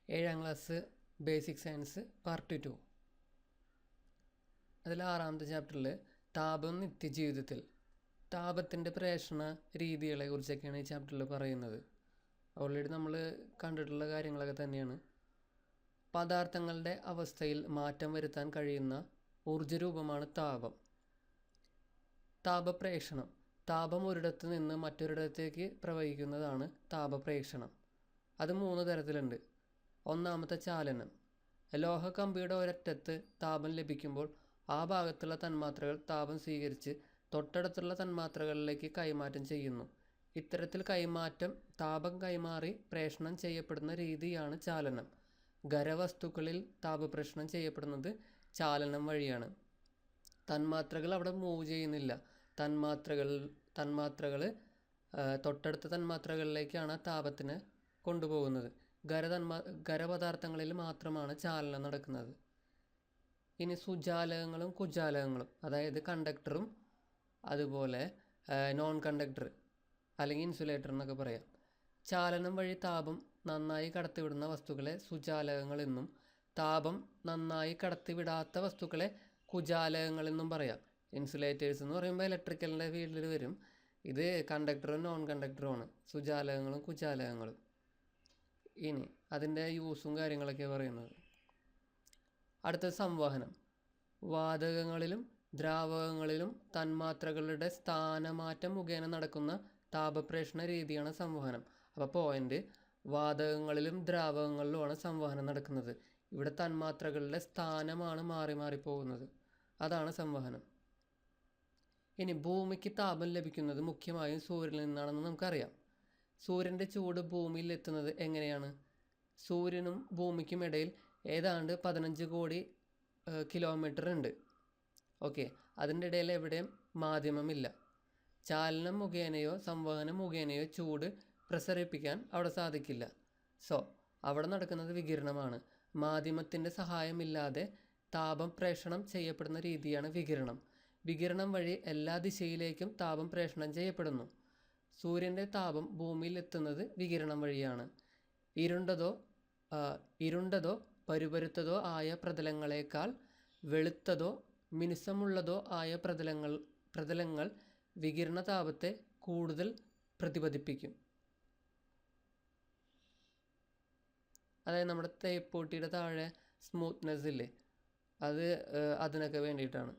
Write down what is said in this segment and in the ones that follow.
7ാം class basic science part 2. അതിൽ 6ാമത്തെ ചാപ്റ്ററിൽ താപം നിത്യജീവിതത്തിൽ താപത്തിൻ്റെ പ്രേഷണ രീതികളെ കുറിച്ചൊക്കെയാണ് ഈ ചാപ്റ്ററിൽ പറയുന്നത്. ഓൾറെഡി നമ്മൾ കണ്ടിട്ടുള്ള കാര്യങ്ങളൊക്കെ തന്നെയാണ്. പദാർത്ഥങ്ങളുടെ അവസ്ഥയിൽ മാറ്റം വരുത്താൻ കഴിയുന്ന ഊർജ്ജരൂപമാണ് താപം. താപപ്രേഷണം, താപം ഒരിടത്ത് നിന്ന് മറ്റൊരിടത്തേക്ക് പ്രവഹിക്കുന്നതാണ് താപപ്രേഷണം. അത് 3 തരത്തിലുണ്ട്. ഒന്നാമത്തെ ചാലനം. ലോഹക്കമ്പിയുടെ ഒരറ്റത്ത് താപം ലഭിക്കുമ്പോൾ ആ ഭാഗത്തുള്ള തന്മാത്രകൾ താപം സ്വീകരിച്ച് തൊട്ടടുത്തുള്ള തന്മാത്രകളിലേക്ക് കൈമാറ്റം ചെയ്യുന്നു. ഇത്തരത്തിൽ താപം കൈമാറി പ്രേഷണം ചെയ്യപ്പെടുന്ന രീതിയാണ് ചാലനം. ഖരവസ്തുക്കളിൽ താപപ്രേഷണം ചെയ്യപ്പെടുന്നത് ചാലനം വഴിയാണ്. തന്മാത്രകൾ അവിടെ മൂവ് ചെയ്യുന്നില്ല. തന്മാത്രകൾ തൊട്ടടുത്ത തന്മാത്രകളിലേക്കാണ് താപത്തിന് കൊണ്ടുപോകുന്നത്. ഖരപദാർത്ഥങ്ങളിൽ മാത്രമാണ് ചാലനം നടക്കുന്നത്. ഇനി സുജാലകങ്ങളും കുജാലകങ്ങളും, അതായത് കണ്ടക്ടറും അതുപോലെ നോൺ കണ്ടക്ടർ അല്ലെങ്കിൽ ഇൻസുലേറ്റർ എന്നൊക്കെ പറയാം. ചാലനം വഴി താപം നന്നായി കടത്തിവിടുന്ന വസ്തുക്കളെ സുജാലകങ്ങൾ എന്നും താപം നന്നായി കടത്തിവിടാത്ത വസ്തുക്കളെ കുജാലകങ്ങൾ എന്നും പറയാം. ഇൻസുലേറ്റേഴ്സ് എന്ന് പറയുമ്പോൾ ഇലക്ട്രിക്കലിൻ്റെ ഫീൽഡിൽ വരും. ഇത് കണ്ടക്ടറും നോൺ കണ്ടക്ടറുമാണ്, സുജാലകങ്ങളും കുജാലകങ്ങളും. ഇനി അതിൻ്റെ യൂസും കാര്യങ്ങളൊക്കെ പറയുന്നത്. അടുത്തത് സംവഹനം. വാതകങ്ങളിലും ദ്രാവകങ്ങളിലും തന്മാത്രകളുടെ സ്ഥാനമാറ്റം മുഖേന നടക്കുന്ന താപപ്രേഷണ രീതിയാണ് സംവഹനം. അപ്പോൾ പോയിൻ്റ്, വാതകങ്ങളിലും ദ്രാവകങ്ങളിലുമാണ് സംവഹനം നടക്കുന്നത്. ഇവിടെ തന്മാത്രകളുടെ സ്ഥാനമാണ് മാറി മാറി പോകുന്നത്. അതാണ് സംവഹനം. ഇനി ഭൂമിക്ക് താപം ലഭിക്കുന്നത് മുഖ്യമായും സൂര്യനിൽ നിന്നാണെന്ന് നമുക്കറിയാം. സൂര്യൻ്റെ ചൂട് ഭൂമിയിൽ എത്തുന്നത് എങ്ങനെയാണ്? സൂര്യനും ഭൂമിക്കും ഇടയിൽ ഏതാണ്ട് 15 കോടി കിലോമീറ്റർ ഉണ്ട്. ഓക്കെ, അതിൻ്റെ ഇടയിൽ എവിടെയും മാധ്യമമില്ല. ചാലനം മുഖേനയോ സംവഹനം മുഖേനയോ ചൂട് പ്രസരിപ്പിക്കാൻ അവിടെ സാധിക്കില്ല. അവിടെ നടക്കുന്നത് വികിരണമാണ്. മാധ്യമത്തിൻ്റെ സഹായമില്ലാതെ താപം പ്രേഷണം ചെയ്യപ്പെടുന്ന രീതിയാണ് വികിരണം. വികിരണം വഴി എല്ലാ ദിശയിലേക്കും താപം പ്രേഷണം ചെയ്യപ്പെടുന്നു. സൂര്യൻ്റെ താപം ഭൂമിയിൽ എത്തുന്നത് വികിരണം വഴിയാണ്. ഇരുണ്ടതോ പരുപരുത്തതോ ആയ പ്രതലങ്ങളെക്കാൾ വെളുത്തതോ മിനുസമുള്ളതോ ആയ പ്രതലങ്ങൾ വികിരണ താപത്തെ കൂടുതൽ പ്രതിഫലിപ്പിക്കും. അതായത് നമ്മുടെ തേപ്പൂട്ടിയുടെ താഴെ സ്മൂത്ത്നെസ് ഇല്ലേ, അതിനൊക്കെ വേണ്ടിയിട്ടാണ്.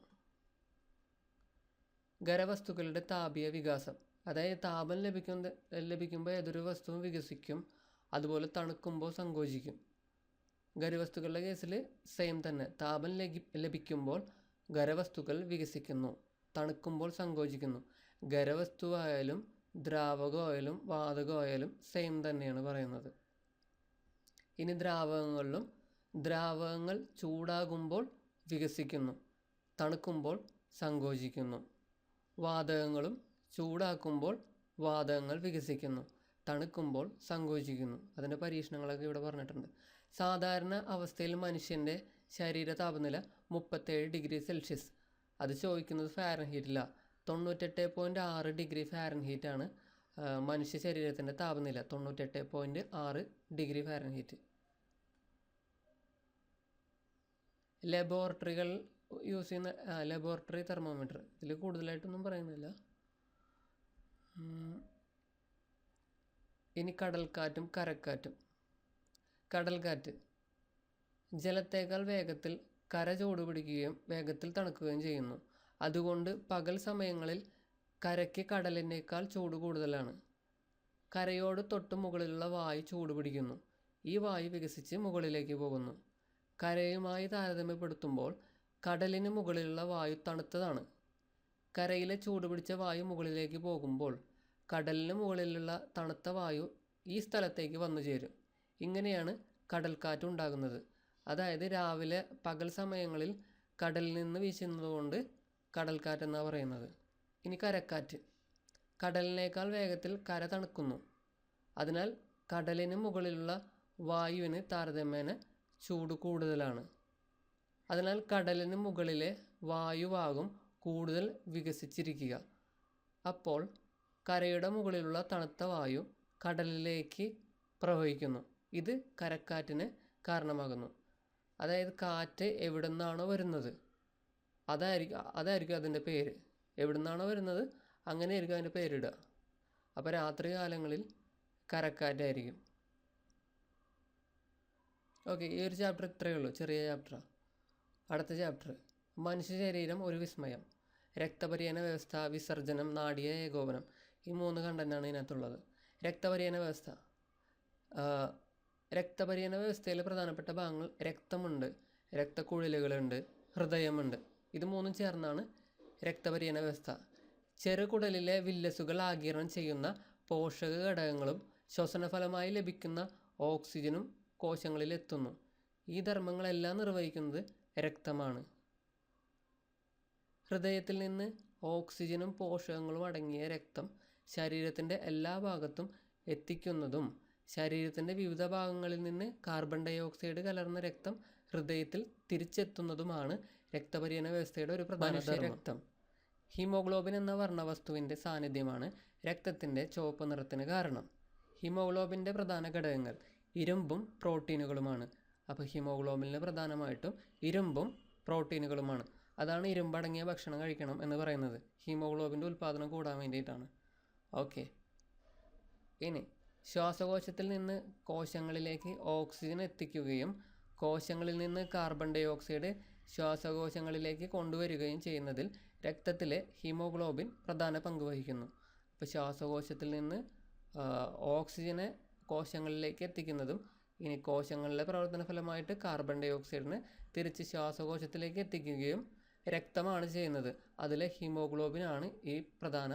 ഖരവസ്തുക്കളുടെ താപീയ വികാസം, അതായത് താപം ലഭിക്കുമ്പോൾ ഏതൊരു വസ്തുവും വികസിക്കും, അതുപോലെ തണുക്കുമ്പോൾ സങ്കോചിക്കും. ഖരവസ്തുക്കളുടെ കേസിൽ സെയിം തന്നെ. താപം ലഭിക്കുമ്പോൾ ഖരവസ്തുക്കൾ വികസിക്കുന്നു, തണുക്കുമ്പോൾ സങ്കോചിക്കുന്നു. ഖരവസ്തുവായാലും ദ്രാവകമായാലും വാതകമായാലും സെയിം തന്നെയാണ് പറയുന്നത്. ഇനി ദ്രാവകങ്ങൾ ചൂടാകുമ്പോൾ വികസിക്കുന്നു, തണുക്കുമ്പോൾ സങ്കോചിക്കുന്നു. വാതകങ്ങളും ചൂടാക്കുമ്പോൾ വാതകങ്ങൾ വികസിക്കുന്നു, തണുക്കുമ്പോൾ സങ്കോചിക്കുന്നു. അതിൻ്റെ പരീക്ഷണങ്ങളൊക്കെ ഇവിടെ പറഞ്ഞിട്ടുണ്ട്. സാധാരണ അവസ്ഥയിൽ മനുഷ്യൻ്റെ ശരീര താപനില 37 ഡിഗ്രി സെൽഷ്യസ്. അത് ചോദിക്കുന്നത് ഫാരൻഹീറ്റില്ല. 98.6 ഡിഗ്രി ഫാരൻഹീറ്റാണ് മനുഷ്യ ശരീരത്തിൻ്റെ താപനില. 98.6 ഡിഗ്രി ഫാരൻഹീറ്റ്. ലബോറട്ടറികൾ യൂസ് ചെയ്യുന്ന ലബോറട്ടറി തെർമോമീറ്റർ, ഇതിൽ കൂടുതലായിട്ടൊന്നും പറയുന്നില്ല. ഇനി കടൽക്കാറ്റും കരക്കാറ്റും. കടൽക്കാറ്റ് ജലത്തേക്കാൾ വേഗത്തിൽ കര ചൂടുപിടിക്കുകയും വേഗത്തിൽ തണുക്കുകയും ചെയ്യുന്നു. അതുകൊണ്ട് പകൽ സമയങ്ങളിൽ കരയ്ക്ക് കടലിനേക്കാൾ ചൂട് കൂടുതലാണ്. കരയോട് തൊട്ട് മുകളിലുള്ള വായു ചൂടുപിടിക്കുന്നു. ഈ വായു വികസിച്ച് മുകളിലേക്ക് പോകുന്നു. കരയുമായി താരതമ്യപ്പെടുത്തുമ്പോൾ കടലിന് മുകളിലുള്ള വായു തണുത്തതാണ്. കരയിലെ ചൂടുപിടിച്ച വായു മുകളിലേക്ക് പോകുമ്പോൾ കടലിന് മുകളിലുള്ള തണുത്ത വായു ഈ സ്ഥലത്തേക്ക് വന്നു ചേരും. ഇങ്ങനെയാണ് കടൽക്കാറ്റ് ഉണ്ടാകുന്നത്. അതായത് രാവിലെ പകൽ സമയങ്ങളിൽ കടലിൽ നിന്ന് വീശുന്നതുകൊണ്ട് കടൽക്കാറ്റെന്നാണ് പറയുന്നത്. ഇനി കരക്കാറ്റ്. കടലിനേക്കാൾ വേഗത്തിൽ കര തണുക്കുന്നു. അതിനാൽ കടലിന് മുകളിലുള്ള വായുവിന് താരതമ്യേന ചൂട് കൂടുതലാണ്. അതിനാൽ കടലിന് മുകളിലെ വായുവാകും കൂടുതൽ വികസിച്ചിരിക്കുക. അപ്പോൾ കരയുടെ മുകളിലുള്ള തണുത്ത വായു കടലിലേക്ക് പ്രവഹിക്കുന്നു. ഇത് കരക്കാറ്റിന് കാരണമാകുന്നു. അതായത് കാറ്റ് എവിടെ നിന്നാണോ വരുന്നത് അതായിരിക്കും അതിൻ്റെ പേര്. എവിടെ നിന്നാണോ വരുന്നത് അങ്ങനെയായിരിക്കും അതിൻ്റെ പേരിടുക. അപ്പോൾ രാത്രി കാലങ്ങളിൽ കരക്കാറ്റായിരിക്കും. ഓക്കെ, ഈ ഒരു ചാപ്റ്റർ ഇത്രയേ ഉള്ളൂ, ചെറിയ ചാപ്റ്ററാണ്. അടുത്ത ചാപ്റ്റർ മനുഷ്യ ശരീരം ഒരു വിസ്മയം. രക്തപര്യന വ്യവസ്ഥ, വിസർജനം, നാഡീയ ഏകോപനം. ഈ 3 കണ്ടൻ്റാണ് ഇതിനകത്തുള്ളത്. രക്തപര്യന വ്യവസ്ഥ. രക്തപര്യന വ്യവസ്ഥയിലെ പ്രധാനപ്പെട്ട ഭാഗങ്ങൾ രക്തമുണ്ട്, രക്തക്കുഴലുകളുണ്ട്, ഹൃദയമുണ്ട്. ഇത് 3 ചേർന്നാണ് രക്തപര്യന വ്യവസ്ഥ. ചെറുകുടലിലെ വില്ലസുകൾ ആഗിരണം ചെയ്യുന്ന പോഷക ഘടകങ്ങളും ശ്വസനഫലമായി ലഭിക്കുന്ന ഓക്സിജനും കോശങ്ങളിൽ എത്തുന്നു. ഈ ധർമ്മങ്ങളെല്ലാം നിർവഹിക്കുന്നത് രക്തമാണ്. ഹൃദയത്തിൽ നിന്ന് ഓക്സിജനും പോഷകങ്ങളും അടങ്ങിയ രക്തം ശരീരത്തിൻ്റെ എല്ലാ ഭാഗത്തും എത്തിക്കുന്നതും ശരീരത്തിൻ്റെ വിവിധ ഭാഗങ്ങളിൽ നിന്ന് കാർബൺ ഡൈ ഓക്സൈഡ് കലർന്ന രക്തം ഹൃദയത്തിൽ തിരിച്ചെത്തുന്നതുമാണ് രക്തപര്യന വ്യവസ്ഥയുടെ ഒരു പ്രധാന രക്തം. ഹീമോഗ്ലോബിൻ എന്ന വർണ്ണവസ്തുവിൻ്റെ സാന്നിധ്യമാണ് രക്തത്തിൻ്റെ ചുവപ്പ് നിറത്തിന് കാരണം. ഹീമോഗ്ലോബിൻ്റെ പ്രധാന ഘടകങ്ങൾ ഇരുമ്പും പ്രോട്ടീനുകളുമാണ്. അപ്പോൾ ഹീമോഗ്ലോബിനിൽ പ്രധാനമായിട്ടും ഇരുമ്പും പ്രോട്ടീനുകളുമാണ്. അതാണ് ഇരുമ്പടങ്ങിയ ഭക്ഷണം കഴിക്കണം എന്ന് പറയുന്നത്. ഹീമോഗ്ലോബിൻ്റെ ഉൽപ്പാദനം കൂടാൻ വേണ്ടിയിട്ടാണ്. ഓക്കെ, ഇനി ശ്വാസകോശത്തിൽ നിന്ന് കോശങ്ങളിലേക്ക് ഓക്സിജൻ എത്തിക്കുകയും കോശങ്ങളിൽ നിന്ന് കാർബൺ ഡൈ ഓക്സൈഡ് ശ്വാസകോശങ്ങളിലേക്ക് കൊണ്ടുവരികയും ചെയ്യുന്നതിൽ രക്തത്തിലെ ഹീമോഗ്ലോബിൻ പ്രധാന പങ്ക് വഹിക്കുന്നു. അപ്പോൾ ശ്വാസകോശത്തിൽ നിന്ന് ഓക്സിജനെ കോശങ്ങളിലേക്ക് എത്തിക്കുന്നതും ഇനി കോശങ്ങളിലെ പ്രവർത്തന ഫലമായിട്ട് കാർബൺ ഡൈ ഓക്സൈഡിനെ തിരിച്ച് ശ്വാസകോശത്തിലേക്ക് എത്തിക്കുകയും രക്തമാണ് ചെയ്യുന്നത്. അതിലെ ഹീമോഗ്ലോബിനാണ് ഈ പ്രധാന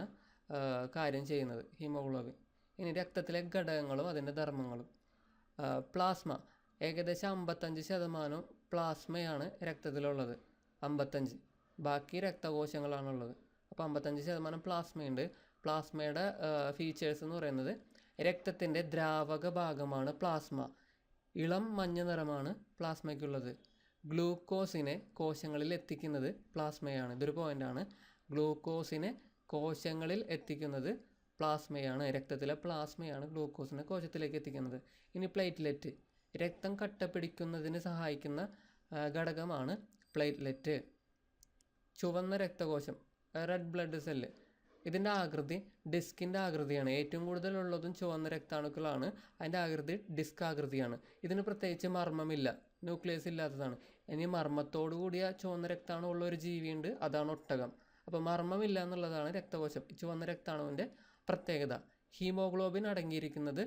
കാര്യം ചെയ്യുന്നത്, ഹീമോഗ്ലോബിൻ. ഇനി രക്തത്തിലെ ഘടകങ്ങളും അതിൻ്റെ ധർമ്മങ്ങളും. പ്ലാസ്മ. ഏകദേശം 55% പ്ലാസ്മയാണ് രക്തത്തിലുള്ളത്. 55. ബാക്കി രക്തകോശങ്ങളാണുള്ളത്. അപ്പോൾ 55% പ്ലാസ്മയുണ്ട്. പ്ലാസ്മയുടെ ഫീച്ചേഴ്സ് എന്ന് പറയുന്നത് രക്തത്തിൻ്റെ ദ്രാവക ഭാഗമാണ് പ്ലാസ്മ. ഇളം മഞ്ഞ നിറമാണ് പ്ലാസ്മയ്ക്കുള്ളത്. ഗ്ലൂക്കോസിനെ കോശങ്ങളിൽ എത്തിക്കുന്നത് പ്ലാസ്മയാണ്. ഇതൊരു പോയിൻ്റാണ്. ഗ്ലൂക്കോസിനെ കോശങ്ങളിൽ എത്തിക്കുന്നത് പ്ലാസ്മയാണ്. രക്തത്തിലെ പ്ലാസ്മയാണ് ഗ്ലൂക്കോസിനെ കോശത്തിലേക്ക് എത്തിക്കുന്നത്. ഇനി പ്ലേറ്റ്ലെറ്റ്. രക്തം കട്ടപിടിക്കുന്നതിന് സഹായിക്കുന്ന ഘടകമാണ് പ്ലേറ്റ്ലെറ്റ്. ചുവന്ന രക്തകോശം, റെഡ് ബ്ലഡ് സെല്ല്. ഇതിൻ്റെ ആകൃതി ഡിസ്കിൻ്റെ ആകൃതിയാണ്. ഏറ്റവും കൂടുതലുള്ളതും ചുവന്ന രക്താണുക്കളാണ്. അതിൻ്റെ ആകൃതി ഡിസ്ക് ആകൃതിയാണ്. ഇതിന് പ്രത്യേകിച്ച് മർമ്മമില്ല, ന്യൂക്ലിയസ് ഇല്ലാത്തതാണ്. ഇനി മർമ്മത്തോടു കൂടിയ ചുവന്ന രക്താണുള്ള ഒരു ജീവിയുണ്ട്, അതാണ് ഒട്ടകം. അപ്പോൾ മർമ്മമില്ല എന്നുള്ളതാണ് രക്തകോശം, ചുവന്ന രക്താണുവിൻ്റെ പ്രത്യേകത. ഹീമോഗ്ലോബിൻ അടങ്ങിയിരിക്കുന്നത്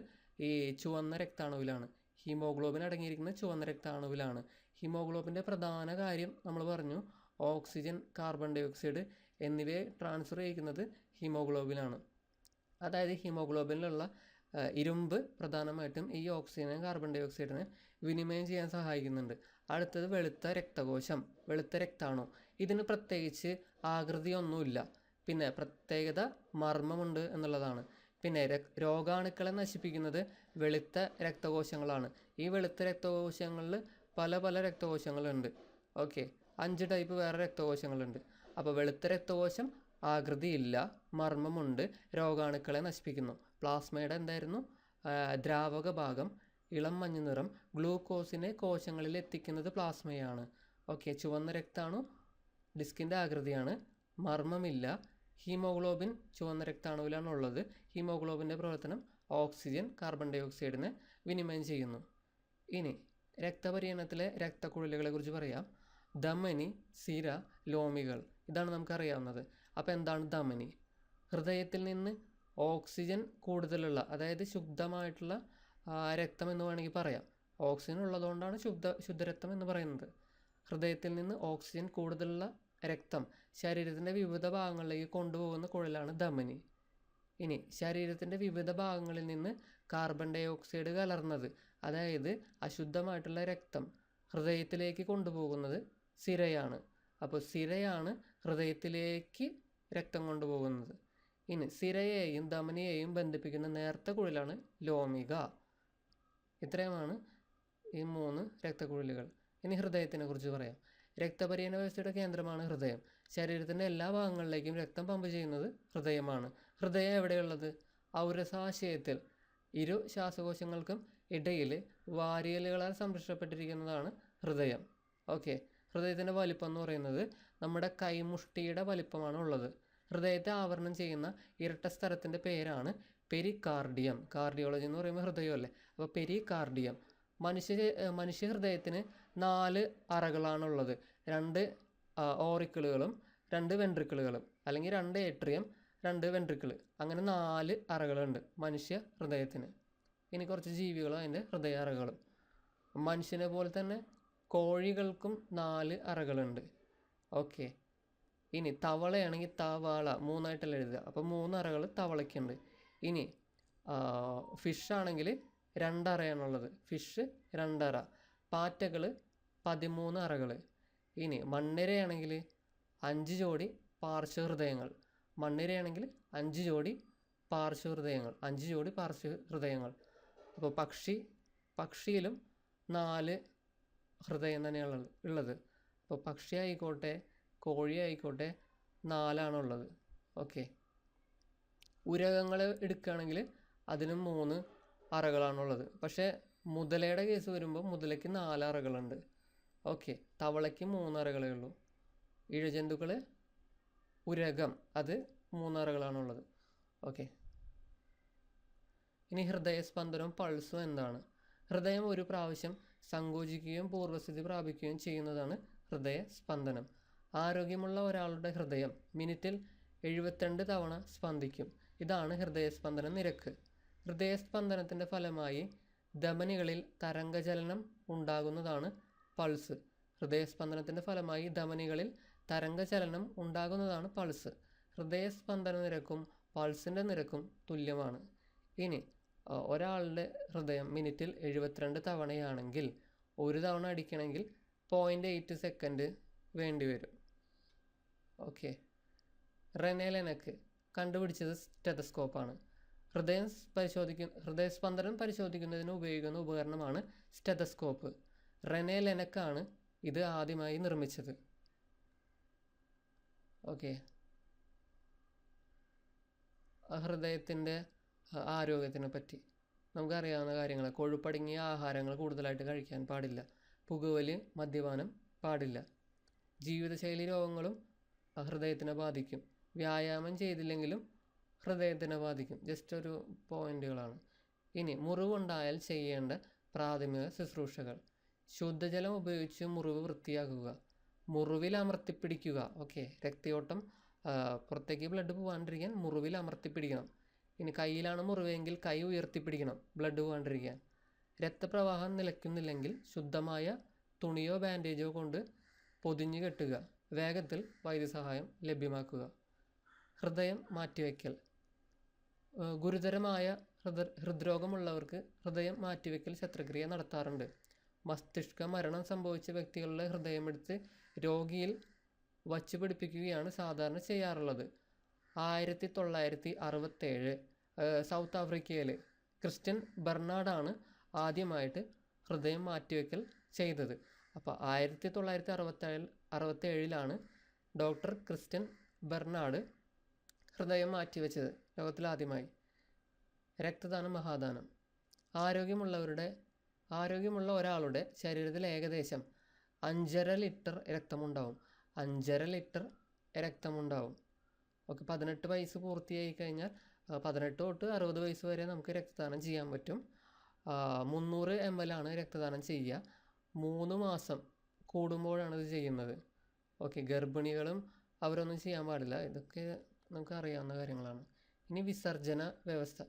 ഈ ചുവന്ന രക്താണുവിലാണ്. ഹീമോഗ്ലോബിൻ അടങ്ങിയിരിക്കുന്നത് ചുവന്ന രക്താണുവിലാണ്. ഹീമോഗ്ലോബിൻ്റെ പ്രധാന കാര്യം നമ്മൾ പറഞ്ഞു, ഓക്സിജൻ, കാർബൺ ഡൈ ഓക്സൈഡ് എന്നിവയെ ട്രാൻസ്ഫർ ചെയ്യിക്കുന്നത് ഹീമോഗ്ലോബിനാണ്. അതായത് ഹീമോഗ്ലോബിനിലുള്ള ഇരുമ്പ് പ്രധാനമായിട്ടും ഈ ഓക്സിജനും കാർബൺ ഡൈ ഓക്സൈഡിനെ വിനിമയം ചെയ്യാൻ സഹായിക്കുന്നുണ്ട്. അടുത്തത് വെളുത്ത രക്തകോശം, വെളുത്ത രക്താണു. ഇതിന് പ്രത്യേകിച്ച് ആകൃതിയൊന്നുമില്ല, പിന്നെ പ്രത്യേകത മർമ്മമുണ്ട് എന്നുള്ളതാണ്. പിന്നെ രോഗാണുക്കളെ നശിപ്പിക്കുന്നത് വെളുത്ത രക്തകോശങ്ങളാണ്. ഈ വെളുത്ത രക്തകോശങ്ങളിൽ പല പല രക്തകോശങ്ങളുണ്ട്. ഓക്കെ, 5 ടൈപ്പ് വേറെ രക്തകോശങ്ങളുണ്ട്. അപ്പോൾ വെളുത്ത രക്തകോശം ആകൃതിയില്ല, മർമ്മമുണ്ട്, രോഗാണുക്കളെ നശിപ്പിക്കുന്നു. പ്ലാസ്മയുടെ എന്തായിരുന്നു? ദ്രാവക ഭാഗം, ഇളം മഞ്ഞ നിറം, ഗ്ലൂക്കോസിനെ കോശങ്ങളിൽ എത്തിക്കുന്നത് പ്ലാസ്മയാണ്. ഓക്കെ, ചുവന്ന രക്താണു, ഡിസ്കിൻ്റെ ആകൃതിയാണ്, മർമ്മമില്ല. ഹീമോഗ്ലോബിൻ ചുവന്ന രക്താണുവിലാണുള്ളത്. ഹീമോഗ്ലോബിൻ്റെ പ്രവർത്തനം ഓക്സിജൻ, കാർബൺ ഡൈ ഓക്സൈഡിനെ വിനിമയം ചെയ്യുന്നു. ഇനി രക്തപര്യനത്തിലെ രക്തക്കുഴലുകളെ കുറിച്ച് പറയാം. ധമനി, സിര, ലോമികൾ, ഇതാണ് നമുക്കറിയാവുന്നത്. അപ്പോൾ എന്താണ് ധമനി? ഹൃദയത്തിൽ നിന്ന് ഓക്സിജൻ കൂടുതലുള്ള, അതായത് ശുദ്ധമായിട്ടുള്ള രക്തം എന്ന് വേണമെങ്കിൽ പറയാം. ഓക്സിജൻ ഉള്ളതുകൊണ്ടാണ് ശുദ്ധരക്തം എന്ന് പറയുന്നത്. ഹൃദയത്തിൽ നിന്ന് ഓക്സിജൻ കൂടുതലുള്ള രക്തം ശരീരത്തിൻ്റെ വിവിധ ഭാഗങ്ങളിലേക്ക് കൊണ്ടുപോകുന്ന കുഴലാണ് ധമനി. ഇനി ശരീരത്തിൻ്റെ വിവിധ ഭാഗങ്ങളിൽ നിന്ന് കാർബൺ ഡൈ ഓക്സൈഡ് കലർന്നത്, അതായത് അശുദ്ധമായിട്ടുള്ള രക്തം ഹൃദയത്തിലേക്ക് കൊണ്ടുപോകുന്നത് സിരയാണ്. അപ്പോൾ സിരയാണ് ഹൃദയത്തിലേക്ക് രക്തം കൊണ്ടുപോകുന്നത്. ഇനി സിരയെയും ധമനിയെയും ബന്ധിപ്പിക്കുന്ന നേർത്ത കുഴലാണ് ലോമിക. ഇത്രയുമാണ് ഈ 3 രക്തക്കുഴലുകൾ. ഇനി ഹൃദയത്തിനെ കുറിച്ച് പറയാം. രക്തപര്യന വ്യവസ്ഥയുടെ കേന്ദ്രമാണ് ഹൃദയം. ശരീരത്തിൻ്റെ എല്ലാ ഭാഗങ്ങളിലേക്കും രക്തം പമ്പ് ചെയ്യുന്നത് ഹൃദയമാണ്. ഹൃദയം എവിടെയുള്ളത്? ഔരസാശയത്തിൽ. ഇരു ശ്വാസകോശങ്ങൾക്കും ഇടയിൽ വാരിയലുകളാൽ സംരക്ഷിക്കപ്പെട്ടിരിക്കുന്നതാണ് ഹൃദയം. ഓക്കെ, ഹൃദയത്തിൻ്റെ വലിപ്പം എന്ന് പറയുന്നത് നമ്മുടെ കൈമുഷ്ടിയുടെ വലിപ്പമാണ് ഉള്ളത്. ഹൃദയത്തെ ആവരണം ചെയ്യുന്ന ഇരട്ട സ്ഥലത്തിൻ്റെ പേരാണ് പെരികാർഡിയം. കാർഡിയോളജി എന്ന് പറയുമ്പോൾ ഹൃദയമല്ലേ, അപ്പോൾ പെരികാർഡിയം. മനുഷ്യ ഹൃദയത്തിന് 4 അറകളാണുള്ളത്. 2 ഓറിക്കിളുകളും 2 വെൻട്രിക്കിളുകളും, അല്ലെങ്കിൽ 2 ഏട്രിയം 2 വെൻട്രിക്കിൾ, അങ്ങനെ 4 അറകളുണ്ട് മനുഷ്യ ഹൃദയത്തിന്. ഇനി കുറച്ച് ജീവികളും അതിൻ്റെ ഹൃദയ അറകളും. മനുഷ്യനെ പോലെ തന്നെ കോഴികൾക്കും 4 അറകളുണ്ട്. ഓക്കെ, ഇനി തവളയാണെങ്കിൽ തവള 3 ആയിട്ടല്ല എഴുതുക, അപ്പോൾ 3 അറകൾ തവളയ്ക്കുണ്ട്. ഇനി ഫിഷ് ആണെങ്കിൽ 2 അറയാണുള്ളത്, ഫിഷ് 2 അറ. പാറ്റകൾ 13 അറകൾ. ഇനി മണ്ണിരയാണെങ്കിൽ 5 ജോഡി പാർശ്വഹൃദയങ്ങൾ. മണ്ണിരയാണെങ്കിൽ 5 ജോഡി പാർശ്വഹൃദയങ്ങൾ, 5 ജോഡി പാർശ്വഹൃദയങ്ങൾ. അപ്പോൾ പക്ഷിയിലും 4 ഹൃദയം തന്നെയാണ് ഉള്ളത്. അപ്പോൾ പക്ഷി ആയിക്കോട്ടെ കോഴി ആയിക്കോട്ടെ 4ആണുള്ളത്. ഓക്കെ, ഉരകങ്ങൾ എടുക്കുകയാണെങ്കിൽ അതിനും 3 അറകളാണുള്ളത്. പക്ഷേ മുതലയുടെ കേസ് വരുമ്പോൾ മുതലയ്ക്ക് 4 അറകളുണ്ട്. ഓക്കെ, തവളയ്ക്ക് 3 അറകളേ ഉള്ളൂ. ഇഴജന്തുക്കൾ ഉരകം അത് 3 അറകളാണുള്ളത്. ഓക്കെ, ഇനി ഹൃദയസ്പന്ദനവും പൾസും എന്താണ്? ഹൃദയം ഒരു പ്രാവശ്യം സങ്കോചിക്കുകയും പൂർവ്വസ്ഥിതി പ്രാപിക്കുകയും ചെയ്യുന്നതാണ് ഹൃദയസ്പന്ദനം. ആരോഗ്യമുള്ള ഒരാളുടെ ഹൃദയം മിനിറ്റിൽ 72 തവണ സ്പന്ദിക്കും. ഇതാണ് ഹൃദയസ്പന്ദന നിരക്ക്. ഹൃദയസ്പന്ദനത്തിൻ്റെ ഫലമായി ധമനികളിൽ തരംഗചലനം ഉണ്ടാകുന്നതാണ് പൾസ്. ഹൃദയസ്പന്ദനത്തിൻ്റെ ഫലമായി ധമനികളിൽ തരംഗചലനം ഉണ്ടാകുന്നതാണ് പൾസ്. ഹൃദയസ്പന്ദന നിരക്കും പൾസിൻ്റെ നിരക്കും തുല്യമാണ്. ഇനി ഒരാളുടെ ഹൃദയം മിനിറ്റിൽ 72 തവണയാണെങ്കിൽ 1 തവണ അടിക്കണമെങ്കിൽ 0.8 സെക്കൻഡ് വേണ്ടി വരും. ഓക്കെ, റെനെ ലെനക്ക് കണ്ടുപിടിച്ചത് സ്റ്റെതസ്കോപ്പാണ്. ഹൃദയസ്പന്ദനം പരിശോധിക്കുന്നതിന് ഉപയോഗിക്കുന്ന ഉപകരണമാണ് സ്റ്റെതസ്കോപ്പ്. റെനെ ലെനക്കാണ് ഇത് ആദ്യമായി നിർമ്മിച്ചത്. ഓക്കെ, ഹൃദയത്തിൻ്റെ ആരോഗ്യത്തിനെ പറ്റി നമുക്കറിയാവുന്ന കാര്യങ്ങൾ. കൊഴുപ്പടങ്ങിയ ആഹാരങ്ങൾ കൂടുതലായിട്ട് കഴിക്കാൻ പാടില്ല. പുകവലി, മദ്യപാനം പാടില്ല. ജീവിതശൈലി രോഗങ്ങളും ഹൃദയത്തിനെ ബാധിക്കും. വ്യായാമം ചെയ്തില്ലെങ്കിലും ഹൃദയത്തിനെ ബാധിക്കും. ജസ്റ്റ് ഒരു പോയിന്റുകളാണ്. ഇനി മുറിവുണ്ടായാൽ ചെയ്യേണ്ട പ്രാഥമിക ശുശ്രൂഷകൾ. ശുദ്ധജലം ഉപയോഗിച്ച് മുറിവ് വൃത്തിയാക്കുക. മുറിവിൽ അമർത്തിപ്പിടിക്കുക. ഓക്കെ, രക്തയോട്ടം പുറത്തേക്ക് ബ്ലഡ് പോകാണ്ടിരിക്കാൻ മുറിവിൽ അമർത്തിപ്പിടിക്കണം. ഇനി കയ്യിലാണ് മുറിവെങ്കിൽ കൈ ഉയർത്തിപ്പിടിക്കണം ബ്ലഡ് പോകാണ്ടിരിക്കാൻ. രക്തപ്രവാഹം നിലയ്ക്കുന്നില്ലെങ്കിൽ ശുദ്ധമായ തുണിയോ ബാൻഡേജോ കൊണ്ട് പൊതിഞ്ഞു കെട്ടുക. വേഗത്തിൽ വൈദ്യസഹായം ലഭ്യമാക്കുക. ഹൃദയം മാറ്റിവെക്കൽ. ഗുരുതരമായ ഹൃദ്രോഗമുള്ളവർക്ക് ഹൃദയം മാറ്റിവെക്കൽ ശസ്ത്രക്രിയ നടത്താറുണ്ട്. മസ്തിഷ്ക മരണം സംഭവിച്ച വ്യക്തികളുടെ ഹൃദയമെടുത്ത് രോഗിയിൽ വച്ചു പിടിപ്പിക്കുകയാണ് സാധാരണ ചെയ്യാറുള്ളത്. 1967 സൗത്ത് ആഫ്രിക്കയിൽ ക്രിസ്റ്റ്യൻ ബെർണാഡാണ് ആദ്യമായിട്ട് ഹൃദയം മാറ്റിവെക്കൽ ചെയ്തത്. അപ്പോൾ 1967 ഡോക്ടർ ക്രിസ്റ്റ്യൻ ബെർണാഡ് ഹൃദയം മാറ്റിവെച്ചത് ലോകത്തിലാദ്യമായി. രക്തദാനം, മഹാദാനം. ആരോഗ്യമുള്ള ഒരാളുടെ ശരീരത്തിൽ ഏകദേശം 5.5 ലിറ്റർ രക്തമുണ്ടാവും. 5.5 ലിറ്റർ രക്തമുണ്ടാവും. ഓക്കെ, 18 വയസ്സ് പൂർത്തിയായി കഴിഞ്ഞാൽ 18 തൊട്ട് 60 വയസ്സ് വരെ നമുക്ക് രക്തദാനം ചെയ്യാൻ പറ്റും. 300 ml ആണ് രക്തദാനം ചെയ്യുക. 3 മാസം കൂടുമ്പോഴാണ് ഇത് ചെയ്യുന്നത്. ഓക്കെ, ഗർഭിണികളും അവരൊന്നും ചെയ്യാൻ പാടില്ല. ഇതൊക്കെ നമുക്ക് അറിയാവുന്ന കാര്യങ്ങളാണ്. ഇനി വിസർജന വ്യവസ്ഥ.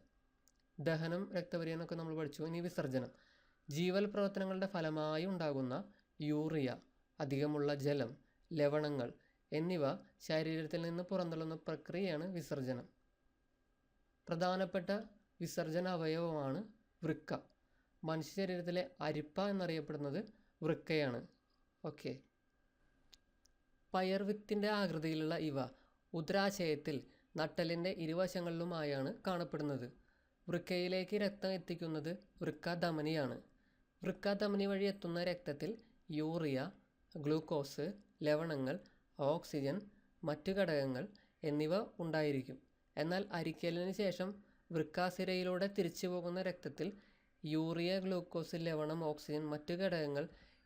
ദഹനം, രക്തപര്യനം എന്നൊക്കെ നമ്മൾ പഠിച്ചു. ഇനി വിസർജനം. ജീവൽ പ്രവർത്തനങ്ങളുടെ ഫലമായി ഉണ്ടാകുന്ന യൂറിയ, അധികമുള്ള ജലം, ലവണങ്ങൾ എന്നിവ ശരീരത്തിൽ നിന്ന് പുറന്തള്ളുന്ന പ്രക്രിയയാണ് വിസർജനം. പ്രധാനപ്പെട്ട വിസർജന അവയവമാണ് വൃക്ക. മനുഷ്യ ശരീരത്തിലെ അരിപ്പ എന്നറിയപ്പെടുന്നത് വൃക്കയാണ്. ഓക്കെ, പയർവിത്തിൻ്റെ ആകൃതിയിലുള്ള ഇവ ഉദരാശയത്തിൽ നട്ടലിൻ്റെ ഇരുവശങ്ങളിലുമായാണ് കാണപ്പെടുന്നത്. വൃക്കയിലേക്ക് രക്തം എത്തിക്കുന്നത് വൃക്കാധമനിയാണ്. വൃക്കാധമനി വഴി എത്തുന്ന രക്തത്തിൽ യൂറിയ, ഗ്ലൂക്കോസ്, ലവണങ്ങൾ, ഓക്സിജൻ, മറ്റു ഘടകങ്ങൾ എന്നിവ ഉണ്ടായിരിക്കും. എന്നാൽ അരിക്കലിന് ശേഷം വൃക്കാസിരയിലൂടെ തിരിച്ചു പോകുന്ന രക്തത്തിൽ യൂറിയ, ഗ്ലൂക്കോസ്, ലവണം, ഓക്സിജൻ, മറ്റു ഘടകങ്ങൾ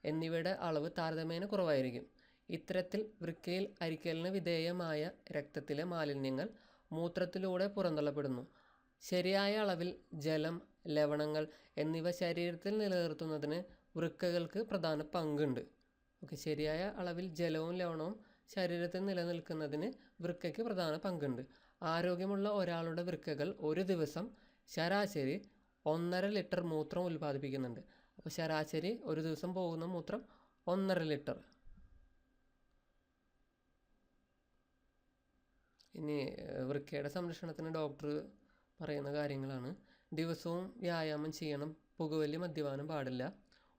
എന്നിവയുടെ അളവ് താരതമ്യേന കുറവായിരിക്കും. ഇത്തരത്തിൽ വൃക്കയിൽ അരിക്കലിന് വിധേയമായ രക്തത്തിലെ മാലിന്യങ്ങൾ മൂത്രത്തിലൂടെ പുറന്തള്ളപ്പെടുന്നു. ശരിയായ അളവിൽ ജലം, ലവണങ്ങൾ എന്നിവ ശരീരത്തിൽ നിലനിർത്തുന്നതിന് വൃക്കകൾക്ക് പ്രധാന പങ്കുണ്ട്. ശരിയായ അളവിൽ ജലവും ലവണവും ശരീരത്തിൽ നിലനിൽക്കുന്നതിന് വൃക്കയ്ക്ക് പ്രധാന പങ്കുണ്ട്. ആരോഗ്യമുള്ള ഒരാളുടെ വൃക്കകൾ ഒരു ദിവസം ശരാശരി 1.5 ലിറ്റർ മൂത്രം ഉൽപ്പാദിപ്പിക്കുന്നുണ്ട്. അപ്പോൾ ശരാശരി ഒരു ദിവസം പോകുന്ന മൂത്രം 1.5 ലിറ്റർ. ഇനി വൃക്കയുടെ സംരക്ഷണത്തിന് ഡോക്ടർ പറയുന്ന കാര്യങ്ങളാണ്. ദിവസവും വ്യായാമം ചെയ്യണം. പുകവലി, മദ്യപാനം പാടില്ല.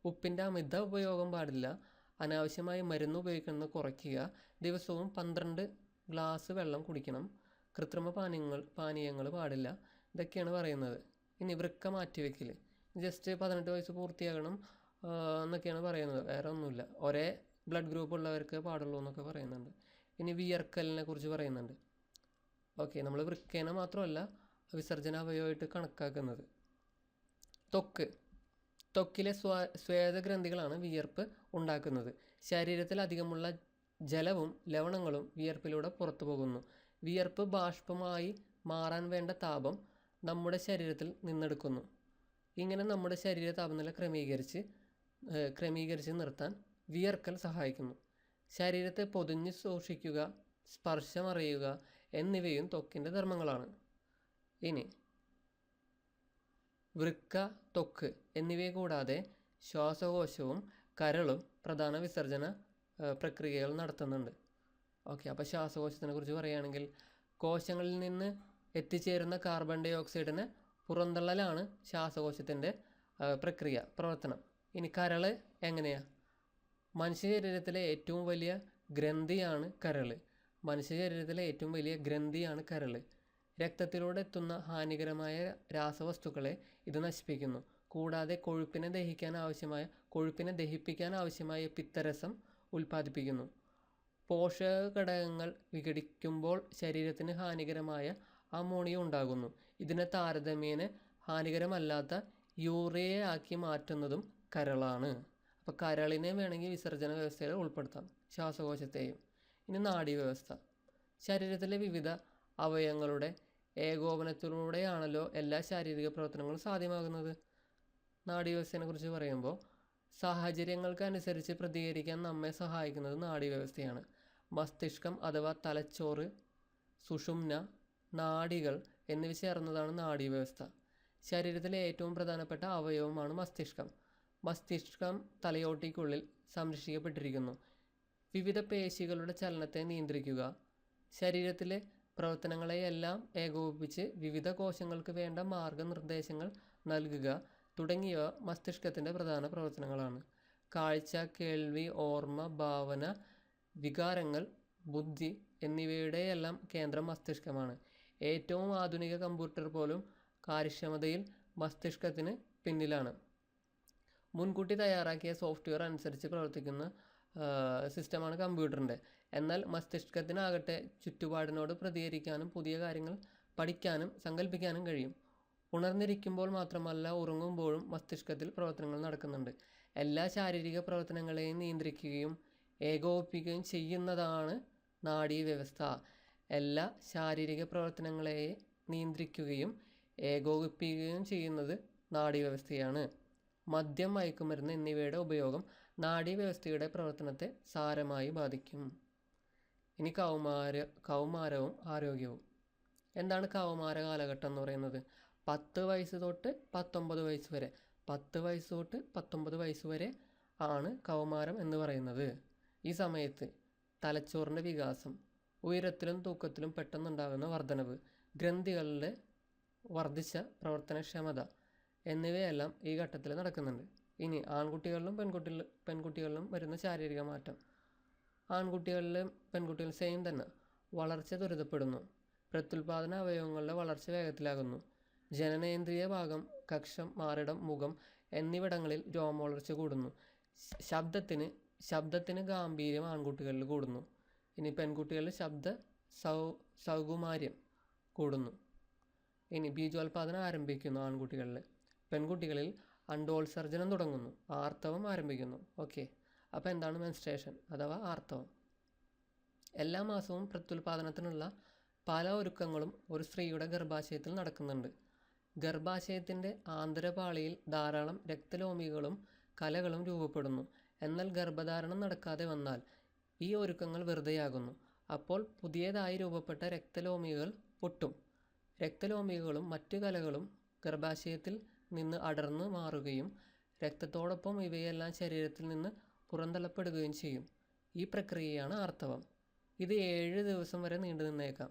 ഉപ്പിൻ്റെ അമിത ഉപയോഗം പാടില്ല. അനാവശ്യമായി മരുന്ന് ഉപയോഗിക്കുന്നത് കുറയ്ക്കുക. ദിവസവും 12 ഗ്ലാസ് വെള്ളം കുടിക്കണം. കൃത്രിമ പാനീയങ്ങൾ പാടില്ല. ഇതൊക്കെയാണ് പറയുന്നത്. ഇനി വൃക്ക മാറ്റിവെക്കൽ, ജസ്റ്റ് 18 വയസ്സ് പൂർത്തിയാകണം എന്നൊക്കെയാണ് പറയുന്നത്. വേറെ ഒന്നുമില്ല. ഒരേ ബ്ലഡ് ഗ്രൂപ്പ് ഉള്ളവർക്ക് പാടുള്ളൂ എന്നൊക്കെ പറയുന്നുണ്ട്. ഇനി വിയർക്കലിനെ കുറിച്ച് പറയുന്നുണ്ട്. നമ്മൾ വൃക്കേനെ മാത്രമല്ല വിസർജനാവയവമായിട്ട് കണക്കാക്കുന്നത്. ത്വക്കിലെ സ്വേദഗ്രന്ഥികളാണ് വിയർപ്പ് ഉണ്ടാക്കുന്നത്. ശരീരത്തിൽ അധികമുള്ള ജലവും ലവണങ്ങളും വിയർപ്പിലൂടെ പുറത്തു പോകുന്നു. വിയർപ്പ് ബാഷ്പമായി മാറാൻ വേണ്ട താപം നമ്മുടെ ശരീരത്തിൽ നിന്നെടുക്കുന്നു. ഇങ്ങനെ നമ്മുടെ ശരീര താപനില ക്രമീകരിച്ച് നിർത്താൻ വിയർക്കൽ സഹായിക്കുന്നു. ശരീരത്തെ പൊതിഞ്ഞ് സൂക്ഷിക്കുക, സ്പർശം അറിയുക എന്നിവയും ത്വക്കിൻ്റെ ധർമ്മങ്ങളാണ്. ഇനി വൃക്ക, ത്വക്ക് എന്നിവയെ കൂടാതെ ശ്വാസകോശവും കരളും പ്രധാന വിസർജന പ്രക്രിയകൾ നടത്തുന്നുണ്ട്. അപ്പോൾ ശ്വാസകോശത്തിനെ കുറിച്ച് പറയുകയാണെങ്കിൽ കോശങ്ങളിൽ നിന്ന് എത്തിച്ചേരുന്ന കാർബൺ ഡൈ ഓക്സൈഡിനെ പുറന്തള്ളലാണ് ശ്വാസകോശത്തിൻ്റെ പ്രവർത്തനം. ഇനി കരള് എങ്ങനെയാണ്? മനുഷ്യ ശരീരത്തിലെ ഏറ്റവും വലിയ ഗ്രന്ഥിയാണ് കരള്. രക്തത്തിലൂടെ എത്തുന്ന ഹാനികരമായ രാസവസ്തുക്കളെ ഇത് നശിപ്പിക്കുന്നു. കൂടാതെ കൊഴുപ്പിനെ ദഹിപ്പിക്കാൻ ആവശ്യമായ പിത്തരസം ഉൽപ്പാദിപ്പിക്കുന്നു. പോഷക ഘടകങ്ങൾ വിഘടിക്കുമ്പോൾ ശരീരത്തിന് ഹാനികരമായ അമോണിയ ഉണ്ടാകുന്നു. ഇതിനെ താരതമ്യേന ഹാനികരമല്ലാത്ത യൂറിയയാക്കി മാറ്റുന്നതും കരളാണ്. അപ്പോൾ കരളിനെ വേണമെങ്കിൽ വിസർജന വ്യവസ്ഥയിൽ ഉൾപ്പെടുത്താം, ശ്വാസകോശത്തെയും. ഇനി നാഡീവ്യവസ്ഥ. ശരീരത്തിലെ വിവിധ അവയവങ്ങളുടെ ഏകോപനത്തിലൂടെയാണല്ലോ എല്ലാ ശാരീരിക പ്രവർത്തനങ്ങളും സാധ്യമാകുന്നത്. നാഡീവ്യവസ്ഥയെ കുറിച്ച് പറയുമ്പോൾ സാഹചര്യങ്ങൾക്കനുസരിച്ച് പ്രതികരിക്കാൻ നമ്മെ സഹായിക്കുന്നത് നാഡീവ്യവസ്ഥയാണ്. മസ്തിഷ്കം അഥവാ തലച്ചോറ്, സുഷുമ്ന, നാഡികൾ എന്നിവ ചേർന്നതാണ് നാഡീവ്യവസ്ഥ. ശരീരത്തിലെ ഏറ്റവും പ്രധാനപ്പെട്ട അവയവമാണ് മസ്തിഷ്കം. മസ്തിഷ്കം തലയോട്ടിക്കുള്ളിൽ സംരക്ഷിക്കപ്പെട്ടിരിക്കുന്നു. വിവിധ പേശികളുടെ ചലനത്തെ നിയന്ത്രിക്കുക, ശരീരത്തിലെ പ്രവർത്തനങ്ങളെയെല്ലാം ഏകോപിപ്പിച്ച് വിവിധ കോശങ്ങൾക്ക് വേണ്ട മാർഗനിർദ്ദേശങ്ങൾ നൽകുക തുടങ്ങിയവ മസ്തിഷ്കത്തിൻ്റെ പ്രധാന പ്രവർത്തനങ്ങളാണ്. കാഴ്ച, കേൾവി, ഓർമ്മ, ഭാവന, വികാരങ്ങൾ, ബുദ്ധി എന്നിവയുടെയെല്ലാം കേന്ദ്രം മസ്തിഷ്കമാണ്. ഏറ്റവും ആധുനിക കമ്പ്യൂട്ടർ പോലും കാര്യക്ഷമതയിൽ മസ്തിഷ്കത്തിന് പിന്നിലാണ്. മുൻകൂട്ടി തയ്യാറാക്കിയ സോഫ്റ്റ്വെയർ അനുസരിച്ച് പ്രവർത്തിക്കുന്ന സിസ്റ്റമാണ് കമ്പ്യൂട്ടറിൻ്റെ. എന്നാൽ മസ്തിഷ്കത്തിനാകട്ടെ ചുറ്റുപാടിനോട് പ്രതികരിക്കാനും പുതിയ കാര്യങ്ങൾ പഠിക്കാനും സങ്കല്പിക്കാനും കഴിയും. ഉണർന്നിരിക്കുമ്പോൾ മാത്രമല്ല, ഉറങ്ങുമ്പോഴും മസ്തിഷ്കത്തിൽ പ്രവർത്തനങ്ങൾ നടക്കുന്നുണ്ട്. എല്ലാ ശാരീരിക പ്രവർത്തനങ്ങളെയും നിയന്ത്രിക്കുകയും ഏകോപിപ്പിക്കുകയും ചെയ്യുന്നതാണ് നാഡീവ്യവസ്ഥ. എല്ലാ ശാരീരിക പ്രവർത്തനങ്ങളെയും നിയന്ത്രിക്കുകയും ഏകോപിപ്പിക്കുകയും ചെയ്യുന്നത് നാഡീവ്യവസ്ഥയാണ്. മദ്യം, മയക്കുമരുന്ന് എന്നിവയുടെ ഉപയോഗം നാഡീവ്യവസ്ഥയുടെ പ്രവർത്തനത്തെ സാരമായി ബാധിക്കും. ഇനി കൗമാരവും ആരോഗ്യവും. എന്താണ് കൗമാര കാലഘട്ടം എന്ന് പറയുന്നത്? 10 വയസ്സ് തൊട്ട് 19 വയസ്സ് വരെ 10 വയസ്സ് തൊട്ട് 19 വയസ്സ് വരെ ആണ് കൗമാരം എന്ന് പറയുന്നത്. ഈ സമയത്ത് തലച്ചോറിൻ്റെ വികാസം, ഉയരത്തിലും തൂക്കത്തിലും പെട്ടെന്നുണ്ടാകുന്ന വർധനവ്, ഗ്രന്ഥികളുടെ വർദ്ധിച്ച പ്രവർത്തനക്ഷമത എന്നിവയെല്ലാം ഈ ഘട്ടത്തിൽ നടക്കുന്നുണ്ട്. ഇനി ആൺകുട്ടികളിലും പെൺകുട്ടികളിലും വരുന്ന ശാരീരിക മാറ്റം. ആൺകുട്ടികളിലും പെൺകുട്ടികളും സെയിം തന്നെ. വളർച്ച ത്വരിതപ്പെടുന്നു. പ്രത്യുൽപാദന അവയവങ്ങളുടെ വളർച്ച വേഗത്തിലാകുന്നു. ജനനേന്ദ്രിയ ഭാഗം, കക്ഷം, മാറിടം, മുഖം എന്നിവിടങ്ങളിൽ രോമവളർച്ച കൂടുന്നു. ശബ്ദത്തിന് ഗാംഭീര്യം ആൺകുട്ടികളിൽ കൂടുന്നു. ഇനി പെൺകുട്ടികളിൽ സൗകുമാര്യം കൂടുന്നു. ഇനി ബീജോത്പാദനം ആരംഭിക്കുന്നു ആൺകുട്ടികളിൽ. പെൺകുട്ടികളിൽ അണ്ടോത്സർജനം തുടങ്ങുന്നു, ആർത്തവം ആരംഭിക്കുന്നു. ഓക്കെ, അപ്പോൾ എന്താണ് മെൻസ്ട്രേഷൻ അഥവാ ആർത്തവം? എല്ലാ മാസവും പ്രത്യുൽപാദനത്തിനുള്ള പല ഒരുക്കങ്ങളും ഒരു സ്ത്രീയുടെ ഗർഭാശയത്തിൽ നടക്കുന്നുണ്ട്. ഗർഭാശയത്തിൻ്റെ ആന്തരപാളിയിൽ ധാരാളം രക്തലോമികളും കലകളും രൂപപ്പെടുന്നു. എന്നാൽ ഗർഭധാരണം നടക്കാതെ വന്നാൽ ഈ ഒരുക്കങ്ങൾ വെറുതെയാകുന്നു. അപ്പോൾ പുതിയതായി രൂപപ്പെട്ട രക്തലോമികൾ പൊട്ടും. രക്തലോമികളും മറ്റു കലകളും ഗർഭാശയത്തിൽ നിന്ന് അടർന്നു മാറുകയും രക്തത്തോടൊപ്പം ഇവയെല്ലാം ശരീരത്തിൽ നിന്ന് പുറന്തള്ളപ്പെടുകയും ചെയ്യും. ഈ പ്രക്രിയയാണ് ആർത്തവം. ഇത് 7 ദിവസം വരെ നീണ്ടു നിന്നേക്കാം.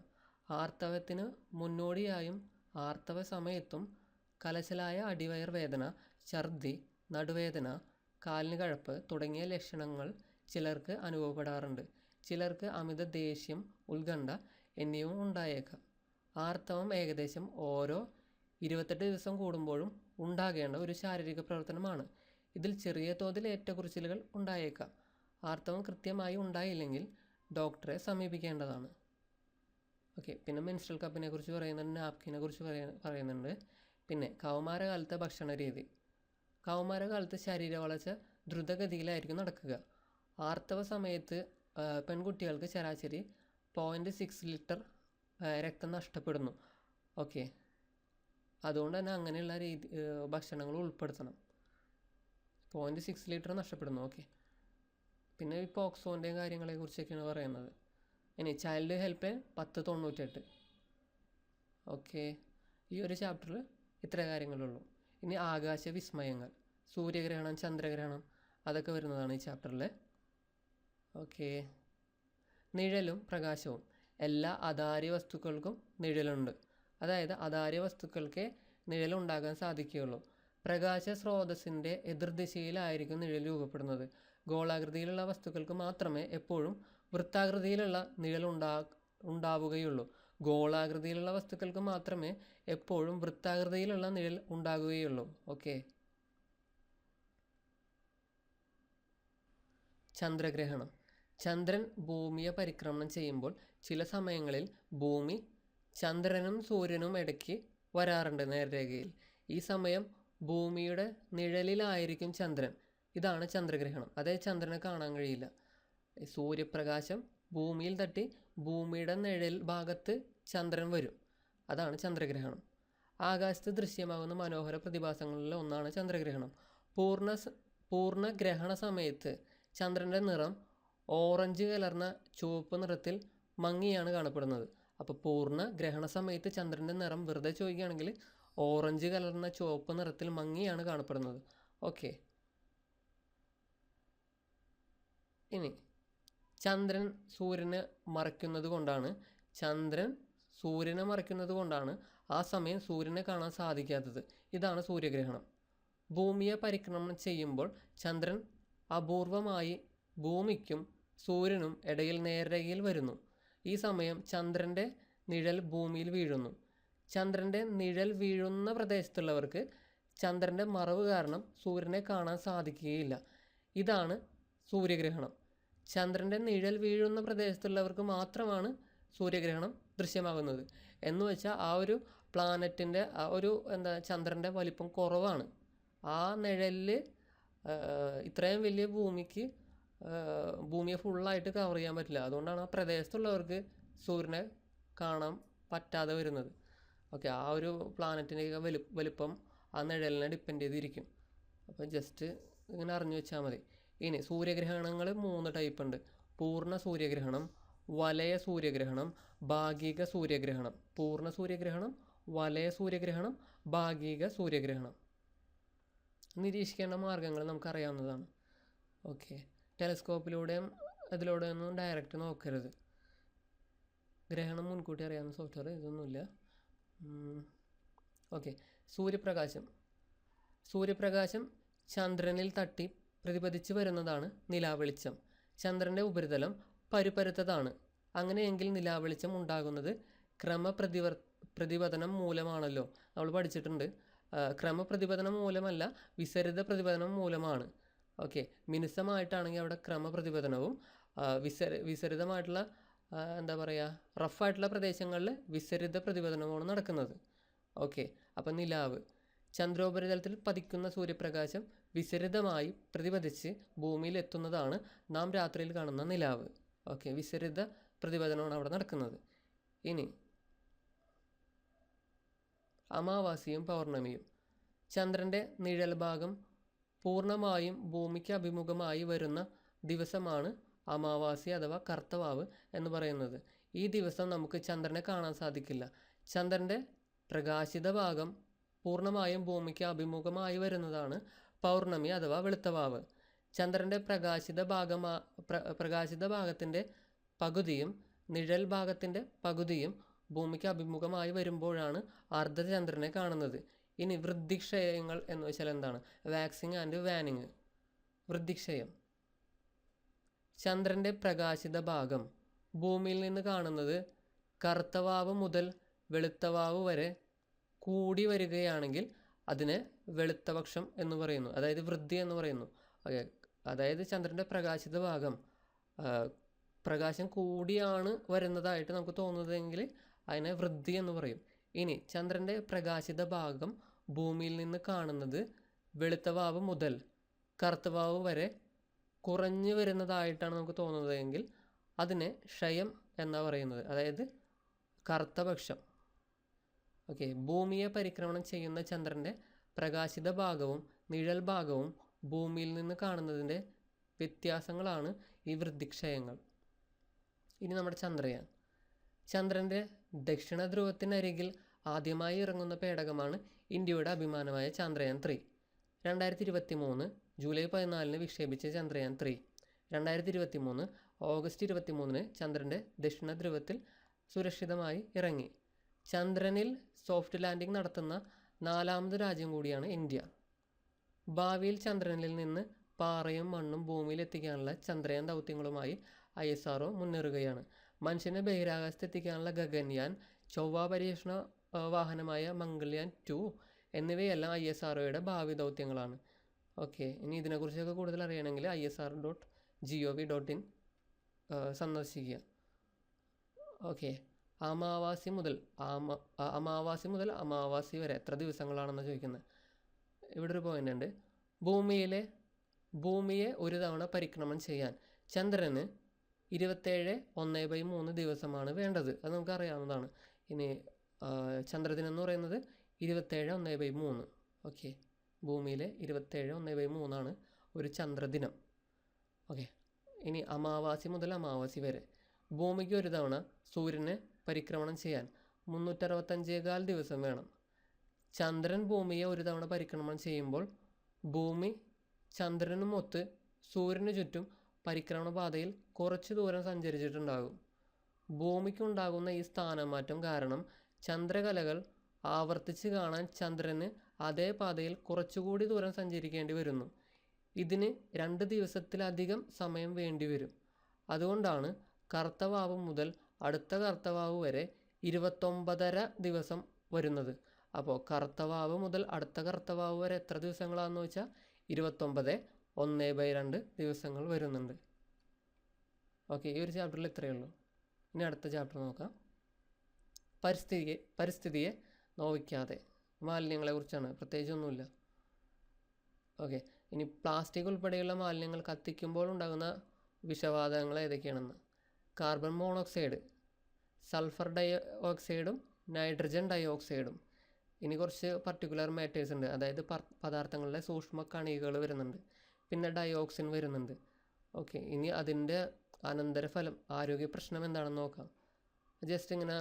ആർത്തവത്തിന് മുന്നോടിയായും ആർത്തവ സമയത്തും കലശലായ അടിവയർ വേദന, ഛർദി, നടുവേദന, കാലിന് കഴപ്പ് തുടങ്ങിയ ലക്ഷണങ്ങൾ ചിലർക്ക് അനുഭവപ്പെടാറുണ്ട്. ചിലർക്ക് അമിത ദേഷ്യം, ഉത്കണ്ഠ എന്നിവ ഉണ്ടായേക്കാം. ആർത്തവം ഏകദേശം ഓരോ 28 ദിവസം കൂടുമ്പോഴും ഉണ്ടാകേണ്ട ഒരു ശാരീരിക പ്രവർത്തനമാണ്. ഇതിൽ ചെറിയ തോതിൽ ഏറ്റക്കുറച്ചിലുകൾ ഉണ്ടായേക്കാം. ആർത്തവം കൃത്യമായി ഉണ്ടായില്ലെങ്കിൽ ഡോക്ടറെ സമീപിക്കേണ്ടതാണ്. ഓക്കെ, പിന്നെ മെൻസ്ട്രൽ കപ്പിനെ കുറിച്ച് പറയുന്നുണ്ട്, നാപ്കിനെ കുറിച്ച് പറയുന്നുണ്ട്. പിന്നെ കൗമാരകാലത്തെ ഭക്ഷണ രീതി. കൗമാരകാലത്ത് ശരീര വളർച്ച ദ്രുതഗതിയിലായിരിക്കും നടക്കുക. ആർത്തവ സമയത്ത് പെൺകുട്ടികൾക്ക് ശരാശരി 0.6 ലിറ്റർ രക്തം നഷ്ടപ്പെടുന്നു. ഓക്കെ, അതുകൊണ്ട് തന്നെ അങ്ങനെയുള്ള ഭക്ഷണങ്ങൾ ഉൾപ്പെടുത്തണം. 0.6 ലിറ്റർ നഷ്ടപ്പെടുന്നു. ഓക്കെ, പിന്നെ ഈ പോക്സോൻ്റെയും കാര്യങ്ങളെ കുറിച്ചൊക്കെയാണ് പറയുന്നത്. ഇനി ചൈൽഡ് ഹെൽപ്പ് ലൈൻ 1098. ഓക്കെ, ഈ ഒരു ചാപ്റ്ററിൽ ഇത്ര കാര്യങ്ങളുള്ളൂ. ഇനി ആകാശ വിസ്മയങ്ങൾ, സൂര്യഗ്രഹണം, ചന്ദ്രഗ്രഹണം അതൊക്കെ വരുന്നതാണ് ഈ ചാപ്റ്ററിൽ. ഓക്കെ, നിഴലും പ്രകാശവും. എല്ലാ അധാര്യ വസ്തുക്കൾക്കും നിഴലുണ്ട്. അതായത് അധാര്യ വസ്തുക്കൾക്ക് നിഴലുണ്ടാകാൻ സാധിക്കുകയുള്ളൂ. പ്രകാശ സ്രോതസ്സിൻ്റെ എതിർദിശയിലായിരിക്കും നിഴൽ രൂപപ്പെടുന്നത്. ഗോളാകൃതിയിലുള്ള വസ്തുക്കൾക്ക് മാത്രമേ എപ്പോഴും വൃത്താകൃതിയിലുള്ള നിഴൽ ഉണ്ടാവുകയുള്ളൂ. ഗോളാകൃതിയിലുള്ള വസ്തുക്കൾക്ക് മാത്രമേ എപ്പോഴും വൃത്താകൃതിയിലുള്ള നിഴൽ ഉണ്ടാകുകയുള്ളൂ. ഓക്കെ, ചന്ദ്രഗ്രഹണം. ചന്ദ്രൻ ഭൂമിയെ പരിക്രമണം ചെയ്യുമ്പോൾ ചില സമയങ്ങളിൽ ഭൂമി ചന്ദ്രനും സൂര്യനും ഇടയ്ക്ക് വരാറുണ്ട് നേർരേഖയിൽ. ഈ സമയം ഭൂമിയുടെ നിഴലിലായിരിക്കും ചന്ദ്രൻ. ഇതാണ് ചന്ദ്രഗ്രഹണം. അതായത് ചന്ദ്രനെ കാണാൻ കഴിയില്ല. സൂര്യപ്രകാശം ഭൂമിയിൽ തട്ടി ഭൂമിയുടെ നിഴൽ ഭാഗത്ത് ചന്ദ്രൻ വരും. അതാണ് ചന്ദ്രഗ്രഹണം. ആകാശത്ത് ദൃശ്യമാകുന്ന മനോഹര പ്രതിഭാസങ്ങളിൽ ഒന്നാണ് ചന്ദ്രഗ്രഹണം. പൂർണ്ണഗ്രഹണ സമയത്ത് ചന്ദ്രൻ്റെ നിറം ഓറഞ്ച് കലർന്ന ചുവപ്പ് നിറത്തിൽ മങ്ങിയാണ് കാണപ്പെടുന്നത്. അപ്പോൾ പൂർണ്ണ ഗ്രഹണ സമയത്ത് ചന്ദ്രൻ്റെ നിറം വെറുതെ ചോദിക്കുകയാണെങ്കിൽ ഓറഞ്ച് കലർന്ന ചുവപ്പ് നിറത്തിൽ മങ്ങിയാണ് കാണപ്പെടുന്നത്. ഓക്കെ, ഇനി ചന്ദ്രൻ സൂര്യനെ മറയ്ക്കുന്നത് കൊണ്ടാണ് ആ സമയം സൂര്യനെ കാണാൻ സാധിക്കാത്തത്. ഇതാണ് സൂര്യഗ്രഹണം. ഭൂമിയെ പരിക്രമണം ചെയ്യുമ്പോൾ ചന്ദ്രൻ അപൂർവമായി ഭൂമിക്കും സൂര്യനും ഇടയിൽ നേർരേഖയിൽ വരുന്നു. ഈ സമയം ചന്ദ്രൻ്റെ നിഴൽ ഭൂമിയിൽ വീഴുന്നു. ചന്ദ്രൻ്റെ നിഴൽ വീഴുന്ന പ്രദേശത്തുള്ളവർക്ക് ചന്ദ്രൻ്റെ മറവ് കാരണം സൂര്യനെ കാണാൻ സാധിക്കുകയില്ല. ഇതാണ് സൂര്യഗ്രഹണം. ചന്ദ്രൻ്റെ നിഴൽ വീഴുന്ന പ്രദേശത്തുള്ളവർക്ക് മാത്രമാണ് സൂര്യഗ്രഹണം ദൃശ്യമാകുന്നത്. എന്ന് വെച്ചാൽ ആ ഒരു പ്ലാനറ്റിൻ്റെ ആ ഒരു ചന്ദ്രൻ്റെ വലിപ്പം കുറവാണ്. ആ നിഴലിൽ ഇത്രയും വലിയ ഭൂമിയെ ഫുള്ളായിട്ട് കവർ ചെയ്യാൻ പറ്റില്ല. അതുകൊണ്ടാണ് ആ പ്രദേശത്തുള്ളവർക്ക് സൂര്യനെ കാണാൻ പറ്റാതെ വരുന്നത്. ഓക്കെ, ആ ഒരു പ്ലാനറ്റിൻ്റെയൊക്കെ വലിപ്പം ആ നിഴലിനെ ഡിപ്പെൻഡ് ചെയ്തിരിക്കും. അപ്പോൾ ജസ്റ്റ് ഇങ്ങനെ അറിഞ്ഞു വെച്ചാൽ മതി. ഇനി സൂര്യഗ്രഹണങ്ങൾ 3 ടൈപ്പ് ഉണ്ട്. പൂർണ്ണ സൂര്യഗ്രഹണം, വലയ സൂര്യഗ്രഹണം, ഭാഗിക സൂര്യഗ്രഹണം. പൂർണ്ണ സൂര്യഗ്രഹണം, വലയ സൂര്യഗ്രഹണം, ഭാഗിക സൂര്യഗ്രഹണം. നിരീക്ഷിക്കേണ്ട മാർഗ്ഗങ്ങൾ നമുക്കറിയാവുന്നതാണ്. ഓക്കെ, ടെലസ്കോപ്പിലൂടെയും അതിലൂടെയൊന്നും ഡയറക്റ്റ് നോക്കരുത്. ഗ്രഹണം മുൻകൂട്ടി അറിയാവുന്ന സോഫ്റ്റ്വെയർ ഇതൊന്നുമില്ല. ഓക്കെ, സൂര്യപ്രകാശം ചന്ദ്രനിൽ തട്ടി പ്രതിപതിച്ച് വരുന്നതാണ് നിലാവെളിച്ചം. ചന്ദ്രൻ്റെ ഉപരിതലം പരുപരുത്തതാണ്. അങ്ങനെയെങ്കിൽ നിലാവെളിച്ചം ഉണ്ടാകുന്നത് പ്രതിപതനം മൂലമാണല്ലോ. നമ്മൾ പഠിച്ചിട്ടുണ്ട്. ക്രമപ്രതിപതനം മൂലമല്ല, വിസരിത പ്രതിപതനം മൂലമാണ്. ഓക്കെ, മിനുസമായിട്ടാണെങ്കിൽ അവിടെ ക്രമപ്രതിപതനവും വിസരിതമായിട്ടുള്ള റഫായിട്ടുള്ള പ്രദേശങ്ങളിൽ വിസരിത പ്രതിപതനവുമാണ് നടക്കുന്നത്. ഓക്കെ, അപ്പം നിലാവ് ചന്ദ്രോപരിതലത്തിൽ പതിക്കുന്ന സൂര്യപ്രകാശം വിസരിതമായി പ്രതിപതിച്ച് ഭൂമിയിൽ എത്തുന്നതാണ് നാം രാത്രിയിൽ കാണുന്ന നിലാവ്. ഓക്കെ, വിസരിത പ്രതിപതനമാണ് അവിടെ നടക്കുന്നത്. ഇനി അമാവാസിയും പൗർണമിയും. ചന്ദ്രൻ്റെ നിഴൽ ഭാഗം പൂർണ്ണമായും ഭൂമിക്ക് അഭിമുഖമായി വരുന്ന ദിവസമാണ് അമാവാസി അഥവാ കർത്തവാവ് എന്ന് പറയുന്നത്. ഈ ദിവസം നമുക്ക് ചന്ദ്രനെ കാണാൻ സാധിക്കില്ല. ചന്ദ്രൻ്റെ പ്രകാശിത ഭാഗം പൂർണ്ണമായും ഭൂമിക്ക് അഭിമുഖമായി വരുന്നതാണ് പൗർണമി അഥവാ വെളുത്തവാവ്. ചന്ദ്രൻ്റെ പ്രകാശിത ഭാഗത്തിൻ്റെ പകുതിയും നിഴൽ ഭാഗത്തിൻ്റെ പകുതിയും ഭൂമിക്ക് അഭിമുഖമായി വരുമ്പോഴാണ് അർദ്ധചന്ദ്രനെ കാണുന്നത്. ഇനി വൃദ്ധിക്ഷയങ്ങൾ എന്ന് വെച്ചാൽ എന്താണ്? Waxing and waning. വൃദ്ധിക്ഷയം. ചന്ദ്രൻ്റെ പ്രകാശിത ഭാഗം ഭൂമിയിൽ നിന്ന് കാണുന്നത് കറുത്തവാവ് മുതൽ വെളുത്തവാവ് വരെ കൂടി വരികയാണെങ്കിൽ അതിനെ വെളുത്തപക്ഷം എന്ന് പറയുന്നു, അതായത് വൃദ്ധി എന്ന് പറയുന്നു. അതായത് ചന്ദ്രൻ്റെ പ്രകാശിത ഭാഗം പ്രകാശം കൂടിയാണ് വരുന്നതായിട്ട് നമുക്ക് തോന്നുന്നതെങ്കിൽ അതിനെ വൃദ്ധി എന്ന് പറയും. ഇനി ചന്ദ്രൻ്റെ പ്രകാശിത ഭാഗം ഭൂമിയിൽ നിന്ന് കാണുന്നത് വെളുത്തവാവ് മുതൽ കറുത്തവാവ് വരെ കുറഞ്ഞു വരുന്നതായിട്ടാണ് നമുക്ക് തോന്നുന്നതെങ്കിൽ അതിനെ ക്ഷയം എന്നാണ് പറയുന്നത്, അതായത് കറുത്തപക്ഷം. ഓക്കെ, ഭൂമിയെ പരിക്രമണം ചെയ്യുന്ന ചന്ദ്രൻ്റെ പ്രകാശിത ഭാഗവും നിഴൽ ഭാഗവും ഭൂമിയിൽ നിന്ന് കാണുന്നതിൻ്റെ വ്യത്യാസങ്ങളാണ് ഈ വൃദ്ധിക്ഷയങ്ങൾ. ഇനി നമ്മുടെ ചന്ദ്രയാൻ. ചന്ദ്രൻ്റെ ദക്ഷിണ ധ്രുവത്തിനരികിൽ ആദ്യമായി ഇറങ്ങുന്ന പേടകമാണ് ഇന്ത്യയുടെ അഭിമാനമായ ചന്ദ്രയാൻ 3. 2023 ജൂലൈ 14 വിക്ഷേപിച്ച ചന്ദ്രയാൻ 3 2023 ഓഗസ്റ്റ് 23 ചന്ദ്രൻ്റെ ദക്ഷിണ ധ്രുവത്തിൽ സുരക്ഷിതമായി ഇറങ്ങി. ചന്ദ്രനിൽ സോഫ്റ്റ് ലാൻഡിംഗ് നടത്തുന്ന 4ാമത് രാജ്യം കൂടിയാണ് ഇന്ത്യ. ഭാവിയിൽ ചന്ദ്രനിൽ നിന്ന് പാറയും മണ്ണും ഭൂമിയിൽ എത്തിക്കാനുള്ള ചന്ദ്രയാൻ ദൗത്യങ്ങളുമായി ISRO മുന്നേറുകയാണ്. മനുഷ്യനെ ബഹിരാകാശത്ത് എത്തിക്കാനുള്ള ഗഗൻയാൻ, ചൊവ്വ പരീക്ഷണ വാഹനമായ മംഗൾയാൻ 2 എന്നിവയെല്ലാം ISROയുടെ ഭാവി ദൗത്യങ്ങളാണ്. ഓക്കെ, ഇനി ഇതിനെക്കുറിച്ചൊക്കെ കൂടുതൽ അറിയണമെങ്കിൽ isr.gov.in സന്ദർശിക്കുക. ഓക്കെ, അമാവാസി മുതൽ അമാവാസി വരെ എത്ര ദിവസങ്ങളാണെന്ന് ചോദിക്കുന്നത്. ഇവിടെ ഒരു പോയിന്റ് ഉണ്ട്. ഭൂമിയെ ഒരു തവണ പരിക്രമണം ചെയ്യാൻ ചന്ദ്രന് 27 ദിവസമാണ് വേണ്ടത്. അത് നമുക്കറിയാവുന്നതാണ്. ഇനി ചന്ദ്രദിനം എന്ന് പറയുന്നത് 27 ഓക്കെ, ഭൂമിയിലെ 27 ഒരു ചന്ദ്രദിനം. ഓക്കെ, ഇനി അമാവാസി മുതൽ അമാവാസി വരെ ഭൂമിക്ക് ഒരു തവണ സൂര്യനെ പരിക്രമണം ചെയ്യാൻ 365 ദിവസം വേണം. ചന്ദ്രൻ ഭൂമിയെ ഒരു തവണ പരിക്രമണം ചെയ്യുമ്പോൾ ഭൂമി ചന്ദ്രനുമൊത്ത് സൂര്യന് ചുറ്റും പരിക്രമണ പാതയിൽ കുറച്ച് ദൂരം സഞ്ചരിച്ചിട്ടുണ്ടാകും. ഭൂമിക്കുണ്ടാകുന്ന ഈ സ്ഥാനമാറ്റം കാരണം ചന്ദ്രകലകൾ ആവർത്തിച്ച് കാണാൻ ചന്ദ്രന് അതേ പാതയിൽ കുറച്ചുകൂടി ദൂരം സഞ്ചരിക്കേണ്ടി വരുന്നു. ഇതിന് 2 ദിവസത്തിലധികം സമയം വേണ്ടിവരും. അതുകൊണ്ടാണ് കർത്തവാവ് മുതൽ അടുത്ത കർത്തവാവ് വരെ 29.5 ദിവസം വരുന്നത്. അപ്പോൾ കർത്തവാവ് മുതൽ അടുത്ത കർത്തവാവ് വരെ എത്ര ദിവസങ്ങളാണെന്ന് വെച്ചാൽ 29 ദിവസങ്ങൾ വരുന്നുണ്ട്. ഓക്കെ, ഈ ഒരു ചാപ്റ്ററിൽ ഇത്രയേ ഉള്ളൂ. ഇനി അടുത്ത ചാപ്റ്റർ നോക്കാം. പരിസ്ഥിതിയെ നോവിക്കാതെ. മാലിന്യങ്ങളെക്കുറിച്ചാണ്, പ്രത്യേകിച്ചൊന്നുമില്ല. ഓക്കെ, ഇനി പ്ലാസ്റ്റിക് ഉൾപ്പെടെയുള്ള മാലിന്യങ്ങൾ കത്തിക്കുമ്പോൾ ഉണ്ടാകുന്ന വിഷവാതകങ്ങൾ ഏതൊക്കെയാണെന്ന്. കാർബൺ മോണോക്സൈഡ്, സൾഫർ ഡൈ ഓക്സൈഡും നൈട്രജൻ ഡൈ ഓക്സൈഡും. ഇനി കുറച്ച് പർട്ടിക്കുലർ മാറ്റേഴ്സ് ഉണ്ട്, അതായത് പദാർത്ഥങ്ങളുടെ സൂക്ഷ്മ കണികകൾ വരുന്നുണ്ട്, പിന്നെ ഡയോക്സിൻ വരുന്നുണ്ട്. ഓക്കെ, ഇനി അതിൻ്റെ അനന്തരഫലം, ആരോഗ്യ പ്രശ്നം എന്താണെന്ന് നോക്കാം. ജസ്റ്റ് ഇങ്ങനെ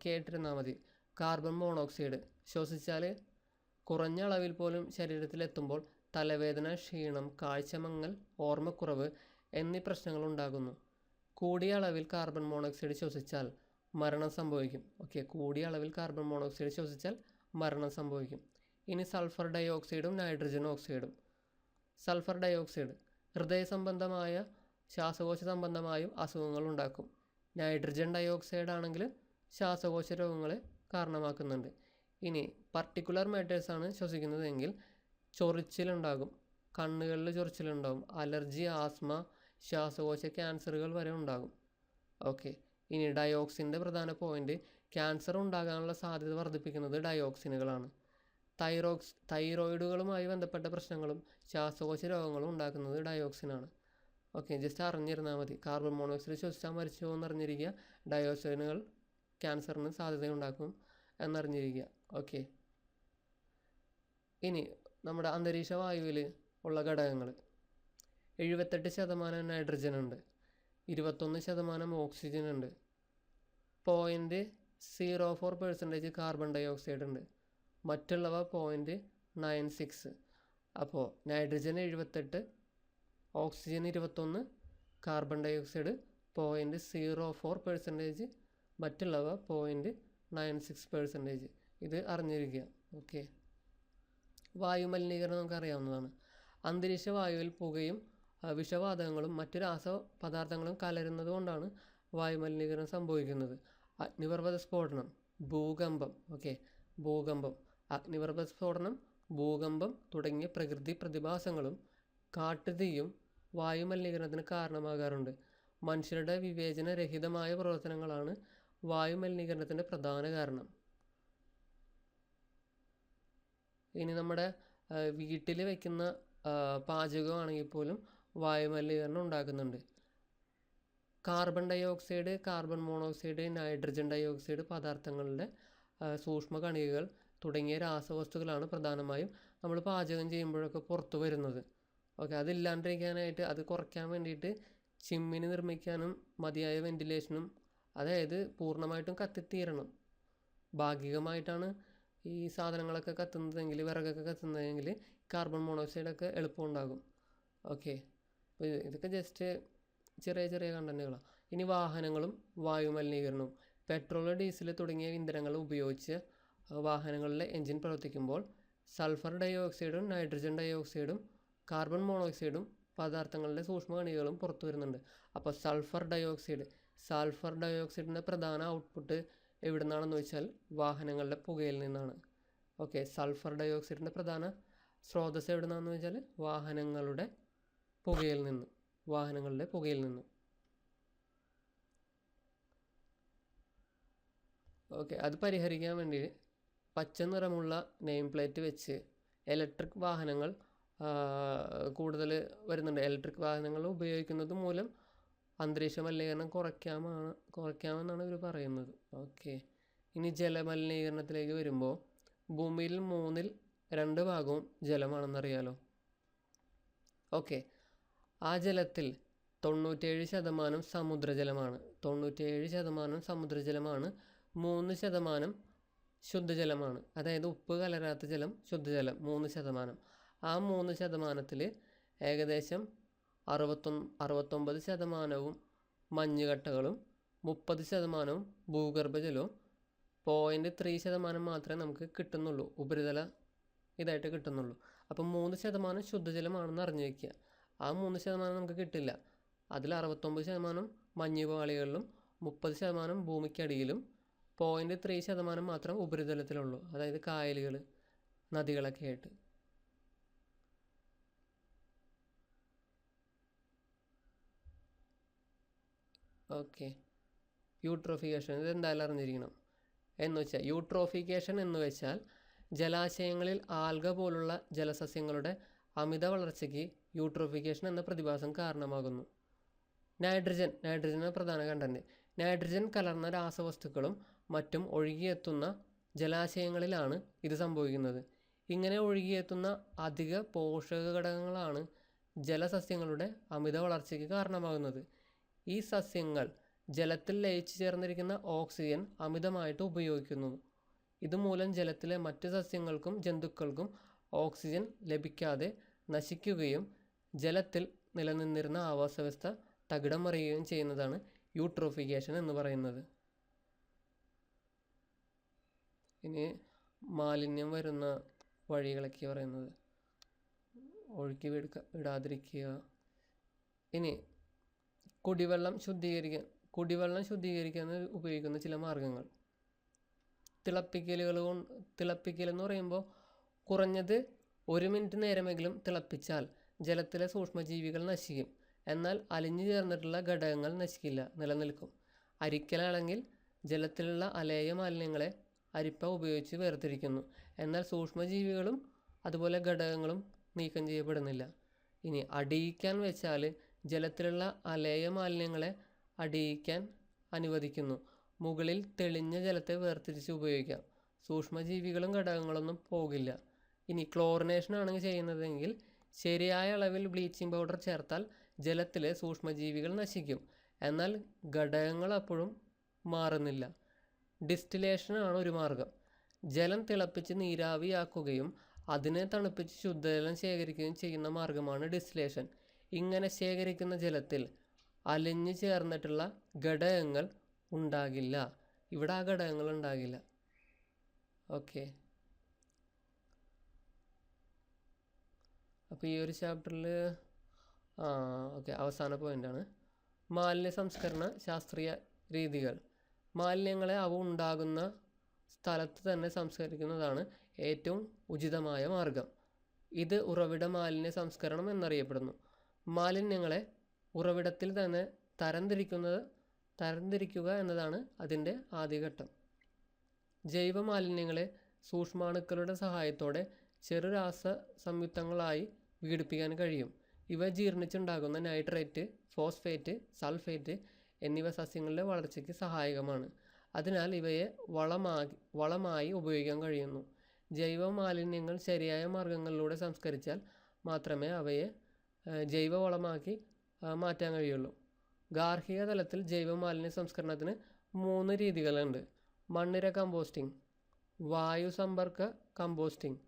കേട്ടിരുന്നാൽ മതി. കാർബൺ മോണോക്സൈഡ് ശ്വസിച്ചാൽ കുറഞ്ഞ അളവിൽ പോലും ശരീരത്തിലെത്തുമ്പോൾ തലവേദന, ക്ഷീണം, കാഴ്ചമങ്ങൽ, ഓർമ്മക്കുറവ് എന്നീ പ്രശ്നങ്ങൾ ഉണ്ടാകുന്നു. കൂടിയ അളവിൽ കാർബൺ മോണോക്സൈഡ് ശ്വസിച്ചാൽ മരണം സംഭവിക്കും. ഓക്കെ, കൂടിയ അളവിൽ കാർബൺ മോണോക്സൈഡ് ശ്വസിച്ചാൽ മരണം സംഭവിക്കും. ഇനി സൾഫർ ഡൈ ഓക്സൈഡും നൈട്രജൻ ഓക്സൈഡും. സൾഫർ ഡൈ ഓക്സൈഡ് ഹൃദയ സംബന്ധമായ ശ്വാസകോശ സംബന്ധമായും അസുഖങ്ങൾ ഉണ്ടാക്കും. നൈട്രജൻ ഡൈ ഓക്സൈഡ് ആണെങ്കിൽ ശ്വാസകോശ രോഗങ്ങളെ കാരണമാക്കുന്നുണ്ട്. ഇനി പർട്ടിക്കുലർ മാറ്റേഴ്സാണ് ശ്വസിക്കുന്നതെങ്കിൽ ചൊറിച്ചിലുണ്ടാകും, കണ്ണുകളിൽ ചൊറിച്ചിലുണ്ടാകും, അലർജി, ആസ്മ, ശ്വാസകോശ ക്യാൻസറുകൾ വരെ ഉണ്ടാകും. ഓക്കെ, ഇനി ഡയോക്സിൻ്റെ പ്രധാന പോയിന്റ്, ക്യാൻസർ ഉണ്ടാകാനുള്ള സാധ്യത വർദ്ധിപ്പിക്കുന്നത് ഡയോക്സിനുകളാണ്. തൈറോയിഡുകളുമായി ബന്ധപ്പെട്ട പ്രശ്നങ്ങളും ശ്വാസകോശ രോഗങ്ങളും ഉണ്ടാക്കുന്നത് ഡയോക്സിനാണ്. ഓക്കെ, ജസ്റ്റ് അറിഞ്ഞിരുന്നാൽ മതി. കാർബൺ മോണോക്സൈഡ് ശ്വസിച്ചാൽ മരിച്ചു എന്ന് അറിഞ്ഞിരിക്കുക. ഡയോക്സിനുകൾ ക്യാൻസറിന് സാധ്യതയുണ്ടാക്കും എന്നറിഞ്ഞിരിക്കുക. ഓക്കെ, ഇനി നമ്മുടെ അന്തരീക്ഷ വായുവിൽ ഉള്ള ഘടകങ്ങൾ: 78% നൈട്രജൻ ഉണ്ട്, 21% ഓക്സിജൻ ഉണ്ട്, 0.04% കാർബൺ ഡൈ ഓക്സൈഡ് ഉണ്ട്, മറ്റുള്ളവ 0.96. അപ്പോൾ nitrogen 78, oxygen 21, carbon dioxide 0.04%, മറ്റുള്ളവ 0.96%. ഇത് അറിഞ്ഞിരിക്കുക. ഓക്കെ, വായുമലിനീകരണം നമുക്കറിയാവുന്നതാണ്. അന്തരീക്ഷ വായുവിൽ പുകയും വിഷവാതകങ്ങളും മറ്റു രാസപദാർത്ഥങ്ങളും കലരുന്നത് കൊണ്ടാണ് വായുമലിനീകരണം സംഭവിക്കുന്നത്. അഗ്നിപർവ്വത സ്ഫോടനം, ഭൂകമ്പം, ഭൂകമ്പം, അഗ്നിപർവ്വത സ്ഫോടനം, ഭൂകമ്പം തുടങ്ങിയ പ്രകൃതി പ്രതിഭാസങ്ങളും കാട്ടുതീയും വായുമലിനീകരണത്തിന് കാരണമാകാറുണ്ട്. മനുഷ്യരുടെ വിവേചനരഹിതമായ പ്രവർത്തനങ്ങളാണ് വായുമലിനീകരണത്തിൻ്റെ പ്രധാന കാരണം. ഇനി നമ്മുടെ വീട്ടിൽ വയ്ക്കുന്ന പാചകമാണെങ്കിൽ പോലും വായുമലിനീകരണം ഉണ്ടാക്കുന്നുണ്ട്. Carbon dioxide, carbon monoxide, nitrogen dioxide പദാർത്ഥങ്ങളുടെ സൂക്ഷ്മ കണികകൾ തുടങ്ങിയ രാസവസ്തുക്കളാണ് പ്രധാനമായും നമ്മൾ പാചകം ചെയ്യുമ്പോഴൊക്കെ പുറത്തു വരുന്നത്. ഓക്കെ, അതില്ലാണ്ടിരിക്കാനായിട്ട്, അത് കുറയ്ക്കാൻ വേണ്ടിയിട്ട് ചിമ്മിനി നിർമ്മിക്കാനും മതിയായ വെന്റിലേഷനും, അതായത് പൂർണ്ണമായിട്ടും കത്തിത്തീരണം. ഭാഗികമായിട്ടാണ് ഈ സാധനങ്ങളൊക്കെ കത്തുന്നതെങ്കിൽ, വിറകൊക്കെ കത്തുന്നതെങ്കിൽ കാർബൺ മോണോക്സൈഡൊക്കെ എളുപ്പമുണ്ടാകും. ഓക്കെ, അപ്പോൾ ഇതൊക്കെ ജസ്റ്റ് ചെറിയ ചെറിയ കണ്ടന്റുകളാണ്. ഇനി വാഹനങ്ങളും വായുമലിനീകരണവും. പെട്രോൾ, ഡീസൽ തുടങ്ങിയ ഇന്ധനങ്ങൾ ഉപയോഗിച്ച് വാഹനങ്ങളിലെ എൻജിൻ പ്രവർത്തിക്കുമ്പോൾ സൾഫർ ഡൈ ഓക്സൈഡും നൈട്രജൻ ഡൈ ഓക്സൈഡും കാർബൺ മോണോക്സൈഡും പദാർത്ഥങ്ങളുടെ സൂക്ഷ്മകണികകളും പുറത്തു വരുന്നുണ്ട്. അപ്പോൾ സൾഫർ ഡൈ ഓക്സൈഡിൻ്റെ പ്രധാന ഔട്ട്പുട്ട് എവിടെ നിന്നാണെന്ന് വെച്ചാൽ വാഹനങ്ങളുടെ പുകയിൽ നിന്നാണ്. ഓക്കെ, സൾഫർ ഡൈ ഓക്സൈഡിൻ്റെ പ്രധാന സ്രോതസ് എവിടെ നിന്നാണെന്ന് വെച്ചാൽ വാഹനങ്ങളുടെ പുകയിൽ നിന്ന്. ഓക്കെ, അത് പരിഹരിക്കാൻ വേണ്ടി പച്ച നിറമുള്ള നെയിം പ്ലേറ്റ് വെച്ച് ഇലക്ട്രിക് വാഹനങ്ങൾ കൂടുതൽ വരുന്നുണ്ട്. ഇലക്ട്രിക് വാഹനങ്ങൾ ഉപയോഗിക്കുന്നത് മൂലം അന്തരീക്ഷ മലിനീകരണം കുറയ്ക്കാമെന്നാണ് ഇവർ പറയുന്നത്. ഓക്കെ, ഇനി ജലമലിനീകരണത്തിലേക്ക് വരുമ്പോൾ ഭൂമിയിൽ 2 ഭാഗവും ജലമാണെന്നറിയാലോ. ഓക്കെ, ആ ജലത്തിൽ 97% സമുദ്രജലമാണ്. 3% ശുദ്ധജലമാണ്. അതായത് ഉപ്പ് കലരാത്ത ജലം, ശുദ്ധജലം 3%. ആ 3%-ൽ ഏകദേശം 69% മഞ്ഞുകട്ടകളും 30% ഭൂഗർഭജലവും 0.3% മാത്രമേ നമുക്ക് കിട്ടുന്നുള്ളൂ, ഉപരിതല ഇതായിട്ട് കിട്ടുന്നുള്ളൂ. അപ്പം 3% ശുദ്ധജലമാണെന്ന് അറിഞ്ഞു വയ്ക്കുക. ആ 3% നമുക്ക് കിട്ടില്ല. അതിൽ 69% മഞ്ഞുപാളികളിലും 30% ഭൂമിക്കടിയിലും 0.3% മാത്രം ഉപരിതലത്തിലുള്ളൂ, അതായത് കായലുകൾ, നദികളൊക്കെ ആയിട്ട്. ഓക്കെ, യൂട്രോഫിക്കേഷൻ ഇതെന്തായാലും അറിഞ്ഞിരിക്കണം. യൂട്രോഫിക്കേഷൻ എന്ന് വെച്ചാൽ ജലാശയങ്ങളിൽ ആൽഗ പോലുള്ള ജലസസ്യങ്ങളുടെ അമിത വളർച്ചയ്ക്ക് യൂട്രോഫിക്കേഷൻ എന്ന പ്രതിഭാസം കാരണമാകുന്നു. നൈട്രജനാണ് പ്രധാന കണ്ടന്റ്. നൈട്രജൻ കലർന്ന രാസവസ്തുക്കളും മറ്റും ഒഴുകിയെത്തുന്ന ജലാശയങ്ങളിലാണ് ഇത് സംഭവിക്കുന്നത്. ഇങ്ങനെ ഒഴുകിയെത്തുന്ന അധിക പോഷക ഘടകങ്ങളാണ് ജലസസ്യങ്ങളുടെ അമിത വളർച്ചയ്ക്ക് കാരണമാകുന്നത്. ഈ സസ്യങ്ങൾ ജലത്തിൽ ലയിച്ചു ചേർന്നിരിക്കുന്ന ഓക്സിജൻ അമിതമായിട്ട് ഉപയോഗിക്കുന്നു. ഇതുമൂലം ജലത്തിലെ മറ്റ് സസ്യങ്ങൾക്കും ജന്തുക്കൾക്കും ഓക്സിജൻ ലഭിക്കാതെ നശിക്കുകയും ജലത്തിൽ നിലനിന്നിരുന്ന ആവാസവ്യവസ്ഥ തകിടം മറിയുകയും ചെയ്യുന്നതാണ് യൂട്രോഫിക്കേഷൻ എന്ന് പറയുന്നത്. ഇനി മാലിന്യം വരുന്ന വഴികളൊക്കെ പറയുന്നത്, ഒഴുക്കി വിടാതിരിക്കുക. ഇനി കുടിവെള്ളം ശുദ്ധീകരിക്കാൻ ഉപയോഗിക്കുന്ന ചില മാർഗങ്ങൾ. തിളപ്പിക്കലെന്ന് പറയുമ്പോൾ കുറഞ്ഞത് 1 മിനിറ്റ് നേരമെങ്കിലും തിളപ്പിച്ചാൽ ജലത്തിലെ സൂക്ഷ്മജീവികൾ നശിക്കും. എന്നാൽ അലിഞ്ഞു ചേർന്നിട്ടുള്ള ഘടകങ്ങൾ നശിക്കില്ല, നിലനിൽക്കും. അരിക്കലാണെങ്കിൽ ജലത്തിലുള്ള അലേയ മാലിന്യങ്ങളെ അരിപ്പ ഉപയോഗിച്ച് വേർതിരിക്കുന്നു. എന്നാൽ സൂക്ഷ്മജീവികളും അതുപോലെ ഘടകങ്ങളും നീക്കം ചെയ്യപ്പെടുന്നില്ല. ഇനി അടിയിക്കാൻ വെച്ചാൽ ജലത്തിലുള്ള അലേയ മാലിന്യങ്ങളെ അടിയിക്കാൻ അനുവദിക്കുന്നു. മുകളിൽ തെളിഞ്ഞ ജലത്തെ വേർതിരിച്ച് ഉപയോഗിക്കാം. സൂക്ഷ്മജീവികളും ഘടകങ്ങളൊന്നും പോകില്ല. ഇനി ക്ലോറിനേഷൻ ആണ് ചെയ്യുന്നതെങ്കിൽ ശരിയായ അളവിൽ ബ്ലീച്ചിങ് പൗഡർ ചേർത്താൽ ജലത്തിലെ സൂക്ഷ്മജീവികൾ നശിക്കും. എന്നാൽ ഘടകങ്ങൾ അപ്പോഴും മാറുന്നില്ല. ഡിസ്റ്റിലേഷനാണ് ഒരു മാർഗം. ജലം തിളപ്പിച്ച് നീരാവിയാക്കുകയും അതിനെ തണുപ്പിച്ച് ശുദ്ധജലം ശേഖരിക്കുകയും ചെയ്യുന്ന മാർഗമാണ് ഡിസ്റ്റിലേഷൻ. ഇങ്ങനെ ശേഖരിക്കുന്ന ജലത്തിൽ അലിഞ്ഞു ചേർന്നിട്ടുള്ള ഘടകങ്ങൾ ഉണ്ടാകില്ല. ഇവിടെ ആ ഘടകങ്ങൾ ഉണ്ടാകില്ല. ഓക്കെ, അപ്പോൾ ഈ ഒരു ചാപ്റ്ററിൽ ഓക്കെ അവസാന പോയിൻ്റാണ് മാലിന്യ സംസ്കരണ ശാസ്ത്രീയ രീതികൾ. മാലിന്യങ്ങളെ അവ ഉണ്ടാകുന്ന സ്ഥലത്ത് തന്നെ സംസ്കരിക്കുന്നതാണ് ഏറ്റവും ഉചിതമായ മാർഗം. ഇത് ഉറവിട മാലിന്യ സംസ്കരണം എന്നറിയപ്പെടുന്നു. മാലിന്യങ്ങളെ ഉറവിടത്തിൽ തന്നെ തരംതിരിക്കുക എന്നതാണ് അതിൻ്റെ ആദ്യഘട്ടം. ജൈവ മാലിന്യങ്ങളെ സൂക്ഷ്മാണുക്കളുടെ സഹായത്തോടെ ചെറുരാസ സംയുക്തങ്ങളായി വിഘടിപ്പിക്കാൻ കഴിയും. ഇവ ജീർണിച്ചുണ്ടാകുന്ന നൈട്രേറ്റ്, ഫോസ്ഫേറ്റ്, സൾഫേറ്റ് എന്നിവ സസ്യങ്ങളുടെ വളർച്ചയ്ക്ക് സഹായകമാണ്. അതിനാൽ ഇവയെ വളമായി ഉപയോഗിക്കാൻ കഴിയുന്നു. ജൈവ മാലിന്യങ്ങൾ ശരിയായ മാർഗങ്ങളിലൂടെ സംസ്കരിച്ചാൽ മാത്രമേ അവയെ ജൈവവളമാക്കി മാറ്റാൻ കഴിയുള്ളൂ. ഗാർഹിക തലത്തിൽ ജൈവ മാലിന്യ സംസ്കരണത്തിന് 3 രീതികളുണ്ട്. മണ്ണിര കമ്പോസ്റ്റിംഗ്, വായു സമ്പർക്ക കമ്പോസ്റ്റിംഗ്,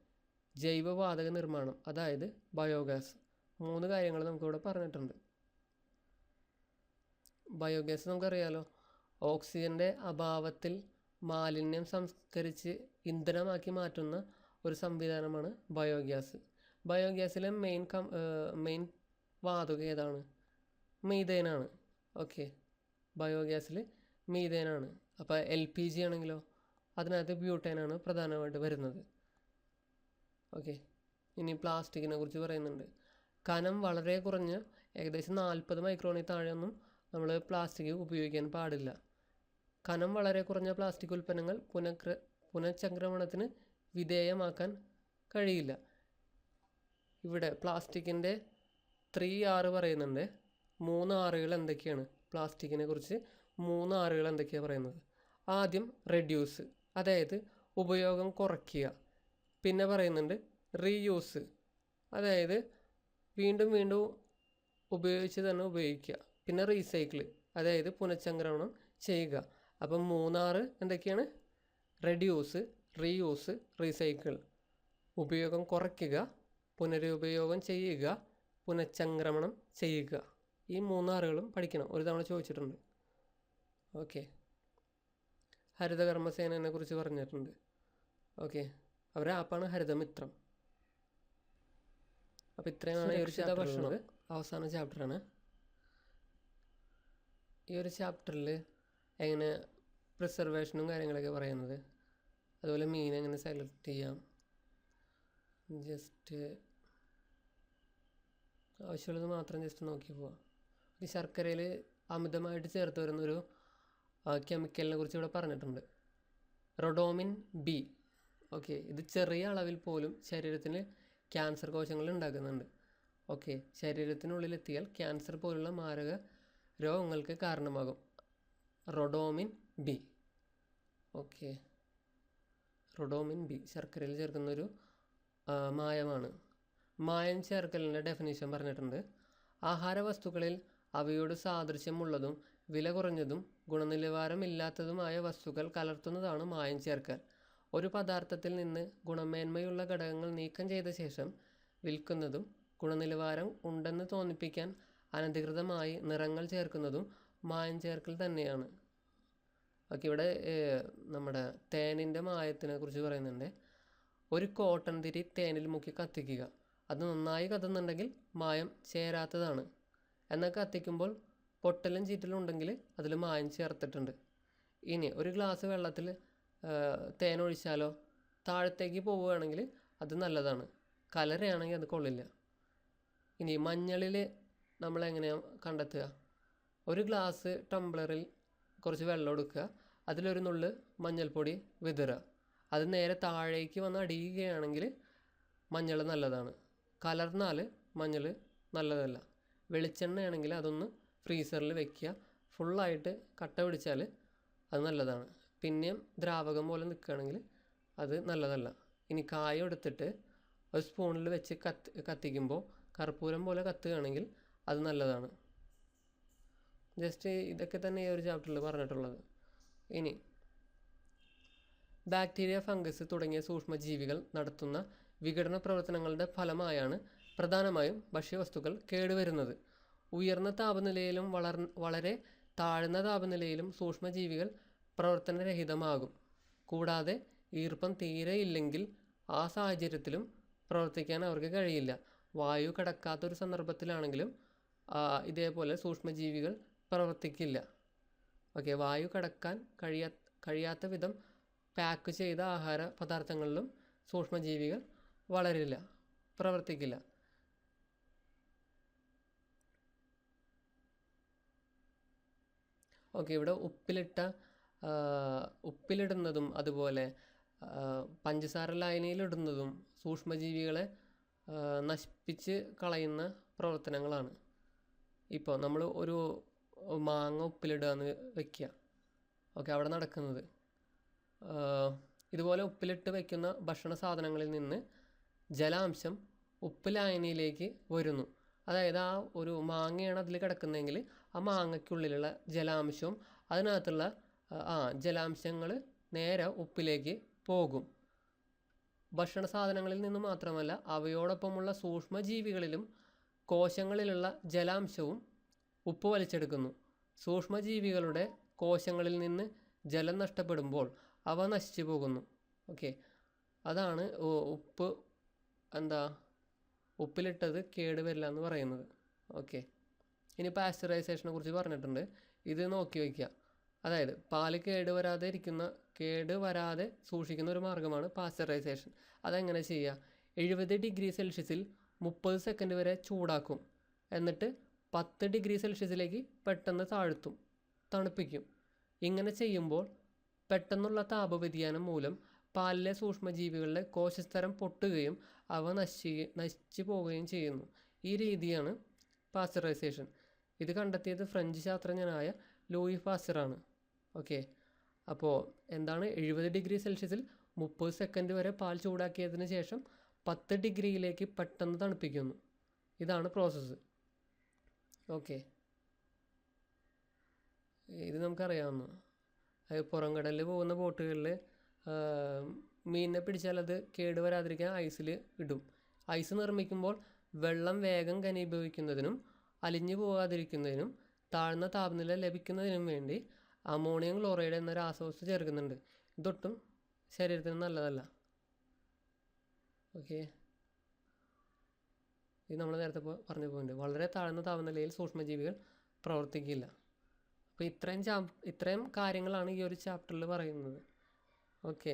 ജൈവവാതക നിർമ്മാണം അതായത് ബയോഗ്യാസ്. 3 കാര്യങ്ങൾ നമുക്കിവിടെ പറഞ്ഞിട്ടുണ്ട്. ബയോഗ്യാസ് നമുക്കറിയാലോ, ഓക്സിജൻ്റെ അഭാവത്തിൽ മാലിന്യം സംസ്കരിച്ച് ഇന്ധനമാക്കി മാറ്റുന്ന ഒരു സംവിധാനമാണ് ബയോഗ്യാസ്. ബയോഗ്യാസിലെ മെയിൻ വാതകം ഏതാണ്? മീഥേനാണ്. ഓക്കെ, ബയോഗ്യാസിൽ മീഥേനാണ്. അപ്പോൾ LPG ആണെങ്കിലോ അതിനകത്ത് ബ്യൂട്ടേനാണ് പ്രധാനമായിട്ട് വരുന്നത്. ഓക്കെ, ഇനി പ്ലാസ്റ്റിക്കിനെ കുറിച്ച് പറയുന്നുണ്ട്. കനം വളരെ കുറഞ്ഞ ഏകദേശം 40 മൈക്രോണിൽ താഴെയൊന്നും നമ്മൾ പ്ലാസ്റ്റിക് ഉപയോഗിക്കാൻ പാടില്ല. കനം വളരെ കുറഞ്ഞ പ്ലാസ്റ്റിക് ഉൽപ്പന്നങ്ങൾ പുനഃചംക്രമണത്തിന് വിധേയമാക്കാൻ കഴിയില്ല. ഇവിടെ പ്ലാസ്റ്റിക്കിൻ്റെ 3R പറയുന്നുണ്ട്. 3 Rകൾ എന്തൊക്കെയാണ്? പ്ലാസ്റ്റിക്കിനെ കുറിച്ച് 3 Rകൾ എന്തൊക്കെയാണ് പറയുന്നത്? ആദ്യം റെഡ്യൂസ്, അതായത് ഉപയോഗം കുറയ്ക്കുക. പിന്നെ പറയുന്നുണ്ട് റീയൂസ്, അതായത് വീണ്ടും വീണ്ടും ഉപയോഗിച്ച് തന്നെ ഉപയോഗിക്കുക. പിന്നെ റീസൈക്കിൾ, അതായത് പുനഃചംക്രമണം ചെയ്യുക. അപ്പം 3R എന്തൊക്കെയാണ്? Reduce, reuse, recycle. ഉപയോഗം കുറയ്ക്കുക, പുനരുപയോഗം ചെയ്യുക, പുനഃചംക്രമണം ചെയ്യുക. ഈ 3 Rകളും പഠിക്കണം. ഒരു തവണ ചോദിച്ചിട്ടുണ്ട്. ഓക്കെ, ഹരിതകർമ്മസേനയെ കുറിച്ച് പറഞ്ഞിട്ടുണ്ട്. ഓക്കെ, അവരുടെ ആപ്പാണ് ഹരിതമിത്രം. അപ്പോൾ ഇത്രയുമാണ് ഈ ഒരു ഭക്ഷണം അവസാന ചാപ്റ്ററാണ്. ഈ ഒരു ചാപ്റ്ററിൽ എങ്ങനെ പ്രിസർവേഷനും കാര്യങ്ങളൊക്കെ പറയുന്നത്, അതുപോലെ മീൻ എങ്ങനെ സെലക്ട് ചെയ്യാം, ജസ്റ്റ് ആവശ്യമുള്ളത് മാത്രം ജസ്റ്റ് നോക്കി പോവാം. ഈ ശർക്കരയിൽ അമിതമായിട്ട് ചേർത്ത് വരുന്നൊരു കെമിക്കലിനെ കുറിച്ച് ഇവിടെ പറഞ്ഞിട്ടുണ്ട്, റൊഡോമിൻ ബി. ഓക്കെ, ഇത് ചെറിയ അളവിൽ പോലും ശരീരത്തിന് ക്യാൻസർ കോശങ്ങൾ ഉണ്ടാക്കുന്നുണ്ട്. ഓക്കെ, ശരീരത്തിനുള്ളിലെത്തിയാൽ ക്യാൻസർ പോലുള്ള മാരക രോഗങ്ങൾക്ക് കാരണമാകും. Rhodamine B. Okay, rhodamine B ശർക്കരയിൽ ചേർക്കുന്നൊരു മായമാണ്. മായം ചേർക്കലിൻ്റെ ഡെഫിനിഷൻ പറഞ്ഞിട്ടുണ്ട്. ആഹാരവസ്തുക്കളിൽ അവയോട് സാദൃശ്യമുള്ളതും വില കുറഞ്ഞതും ഗുണനിലവാരമില്ലാത്തതുമായ വസ്തുക്കൾ കലർത്തുന്നതാണ് മായം ചേർക്കൽ. ഒരു പദാർത്ഥത്തിൽ നിന്ന് ഗുണമേന്മയുള്ള ഘടകങ്ങൾ നീക്കം ചെയ്ത ശേഷം വിൽക്കുന്നതും ഗുണനിലവാരം ഉണ്ടെന്ന് തോന്നിപ്പിക്കാൻ അനധികൃതമായി നിറങ്ങൾ ചേർക്കുന്നതും മായം ചേർക്കൽ തന്നെയാണ്. ഓക്കെ, ഇവിടെ നമ്മുടെ തേനിൻ്റെ മായത്തിനെ കുറിച്ച് പറയുന്നുണ്ട്. ഒരു കോട്ടൺ തിരി തേനിൽ മുക്കി കത്തിക്കുക. അത് നന്നായി കത്തുന്നുണ്ടെങ്കിൽ മായം ചേരാത്തതാണ്. എന്നാൽ കത്തിക്കുമ്പോൾ പൊട്ടലും ചീറ്റലും ഉണ്ടെങ്കിൽ അതിൽ മായം ചേർത്തിട്ടുണ്ട്. ഇനി ഒരു ഗ്ലാസ് വെള്ളത്തിൽ തേൻ ഒഴിച്ചാലോ താഴത്തേക്ക് പോവുകയാണെങ്കിൽ അത് നല്ലതാണ്, കലരയാണെങ്കിൽ അത് കൊള്ളില്ല. ഇനി മഞ്ഞളിൽ നമ്മളെങ്ങനെയാണ് കണ്ടെത്തുക? ഒരു ഗ്ലാസ് ടംബ്ലറിൽ കുറച്ച് വെള്ളം എടുക്കുക, അതിലൊരു നുള്ള് മഞ്ഞൾപ്പൊടി വിതറുക. അത് നേരെ താഴേക്ക് വന്ന് അടിയുകയാണെങ്കിൽ മഞ്ഞൾ നല്ലതാണ്. കലർന്നാൽ മഞ്ഞൾ നല്ലതല്ല. വെളിച്ചെണ്ണയാണെങ്കിൽ അതൊന്ന് ഫ്രീസറിൽ വെക്കുക. ഫുള്ളായിട്ട് കട്ട പിടിച്ചാൽ അത് നല്ലതാണ്. പിന്നെയും ദ്രാവകം പോലെ നിൽക്കുകയാണെങ്കിൽ അത് നല്ലതല്ല. ഇനി കായം എടുത്തിട്ട് ഒരു സ്പൂണിൽ വെച്ച് കത്തിക്കുമ്പോൾ കർപ്പൂരം പോലെ കത്തുകയാണെങ്കിൽ അത് നല്ലതാണ്. ജസ്റ്റ് ഇതൊക്കെ തന്നെ ഈ ഒരു ചാപ്റ്ററിൽ പറഞ്ഞിട്ടുള്ളത്. ഇനി ബാക്ടീരിയ, ഫംഗസ് തുടങ്ങിയ സൂക്ഷ്മജീവികൾ നടത്തുന്ന വിഘടന പ്രവർത്തനങ്ങളുടെ ഫലമായാണ് പ്രധാനമായും ഭക്ഷ്യവസ്തുക്കൾ കേടുവരുന്നത്. ഉയർന്ന താപനിലയിലും വളരെ താഴ്ന്ന താപനിലയിലും സൂക്ഷ്മജീവികൾ പ്രവർത്തനരഹിതമാകും. കൂടാതെ ഈർപ്പം തീരെ ഇല്ലെങ്കിൽ ആ സാഹചര്യത്തിലും പ്രവർത്തിക്കാൻ അവർക്ക് കഴിയില്ല. വായു കടക്കാത്തൊരു സന്ദർഭത്തിലാണെങ്കിലും ഇതേപോലെ സൂക്ഷ്മജീവികൾ പ്രവർത്തിക്കില്ല. ഓക്കെ, വായു കടക്കാൻ കഴിയാത്ത വിധം പാക്ക് ചെയ്ത ആഹാര പദാർത്ഥങ്ങളിലും സൂക്ഷ്മജീവികൾ വളരില്ല, പ്രവർത്തിക്കില്ല. ഓക്കെ, ഇവിടെ ഉപ്പിലിടുന്നതും അതുപോലെ പഞ്ചസാര ലായനിയിലിടുന്നതും സൂക്ഷ്മജീവികളെ നശിപ്പിച്ച് കളയുന്ന പ്രവർത്തനങ്ങളാണ്. ഇപ്പോൾ നമ്മൾ ഒരു മാങ്ങ ഉപ്പിലിടുക എന്ന് വയ്ക്കുക. ഓക്കെ, അവിടെ നടക്കുന്നത് ഇതുപോലെ ഉപ്പിലിട്ട് വയ്ക്കുന്ന ഭക്ഷണ സാധനങ്ങളിൽ നിന്ന് ജലാംശം ഉപ്പ് ലായനിയിലേക്ക് വരുന്നു. അതായത് ആ ഒരു മാങ്ങയാണ് അതിൽ കിടക്കുന്നതെങ്കിൽ ആ മാങ്ങയ്ക്കുള്ളിലുള്ള ജലാംശവും അതിനകത്തുള്ള ജലാംശങ്ങൾ നേരെ ഉപ്പിലേക്ക് പോകും. ഭക്ഷണ സാധനങ്ങളിൽ നിന്ന് മാത്രമല്ല, അവയോടൊപ്പമുള്ള സൂക്ഷ്മജീവികളിലും കോശങ്ങളിലുള്ള ജലാംശവും ഉപ്പ് വലിച്ചെടുക്കുന്നു. സൂക്ഷ്മജീവികളുടെ കോശങ്ങളിൽ നിന്ന് ജലം നഷ്ടപ്പെടുമ്പോൾ അവ നശിച്ചു പോകുന്നു. ഓക്കെ, അതാണ് ഉപ്പിലിട്ടത് കേടുവരില്ല എന്ന് പറയുന്നത്. ഓക്കെ, ഇനി പാസ്ചറൈസേഷനെ കുറിച്ച് പറഞ്ഞിട്ടുണ്ട്. ഇത് നോക്കി വയ്ക്കുക. അതായത് പാല് കേടുവരാതെ സൂക്ഷിക്കുന്ന ഒരു മാർഗ്ഗമാണ് പാസ്ചറൈസേഷൻ. അതെങ്ങനെ ചെയ്യുക? 70 ഡിഗ്രി സെൽഷ്യസിൽ 30 സെക്കൻഡ് വരെ ചൂടാക്കും. എന്നിട്ട് 10 ഡിഗ്രി സെൽഷ്യസിലേക്ക് പെട്ടെന്ന് തണുപ്പിക്കും. ഇങ്ങനെ ചെയ്യുമ്പോൾ പെട്ടെന്നുള്ള താപവ്യതിയാനം മൂലം പാലിലെ സൂക്ഷ്മജീവികളുടെ കോശസ്തരം പൊട്ടുകയും അവ നശിച്ചു പോവുകയും ചെയ്യുന്നു. ഈ രീതിയാണ് പാസ്ചറൈസേഷൻ. ഇത് കണ്ടെത്തിയത് ഫ്രഞ്ച് ശാസ്ത്രജ്ഞനായ ലൂയി പാസ്റ്ററാണ്. ഓക്കെ, അപ്പോൾ എന്താണ് 70 ഡിഗ്രി സെൽഷ്യസിൽ 30 സെക്കൻഡ് വരെ പാൽ ചൂടാക്കിയതിന് ശേഷം 10 ഡിഗ്രിയിലേക്ക് പെട്ടെന്ന് തണുപ്പിക്കുന്നു. ഇതാണ് പ്രോസസ്സ്. ഓക്കെ, ഇത് നമുക്കറിയാവുന്ന പുറം കടലിൽ പോകുന്ന ബോട്ടുകളിൽ മീനിനെ പിടിച്ചാൽ അത് കേടുവരാതിരിക്കാൻ ഐസിൽ ഇടും. ഐസ് നിർമ്മിക്കുമ്പോൾ വെള്ളം വേഗം ഘനീഭവിക്കുന്നതിനും അലിഞ്ഞു പോകാതിരിക്കുന്നതിനും താഴ്ന്ന താപനില ലഭിക്കുന്നതിനും വേണ്ടി അമോണിയം ക്ലോറൈഡ് എന്ന രാസവസ്തു ചേർക്കുന്നുണ്ട്. ഇതൊട്ടും ശരീരത്തിന് നല്ലതല്ല. ഓക്കെ, ഇത് നമ്മൾ നേരത്തെ പറഞ്ഞു പോയിട്ടുണ്ട്. വളരെ താഴ്ന്ന താപനിലയിൽ സൂക്ഷ്മജീവികൾ പ്രവർത്തിക്കില്ല. അപ്പോൾ ഇത്രയും കാര്യങ്ങളാണ് ഈ ഒരു ചാപ്റ്ററിൽ പറയുന്നത്. ഓക്കെ.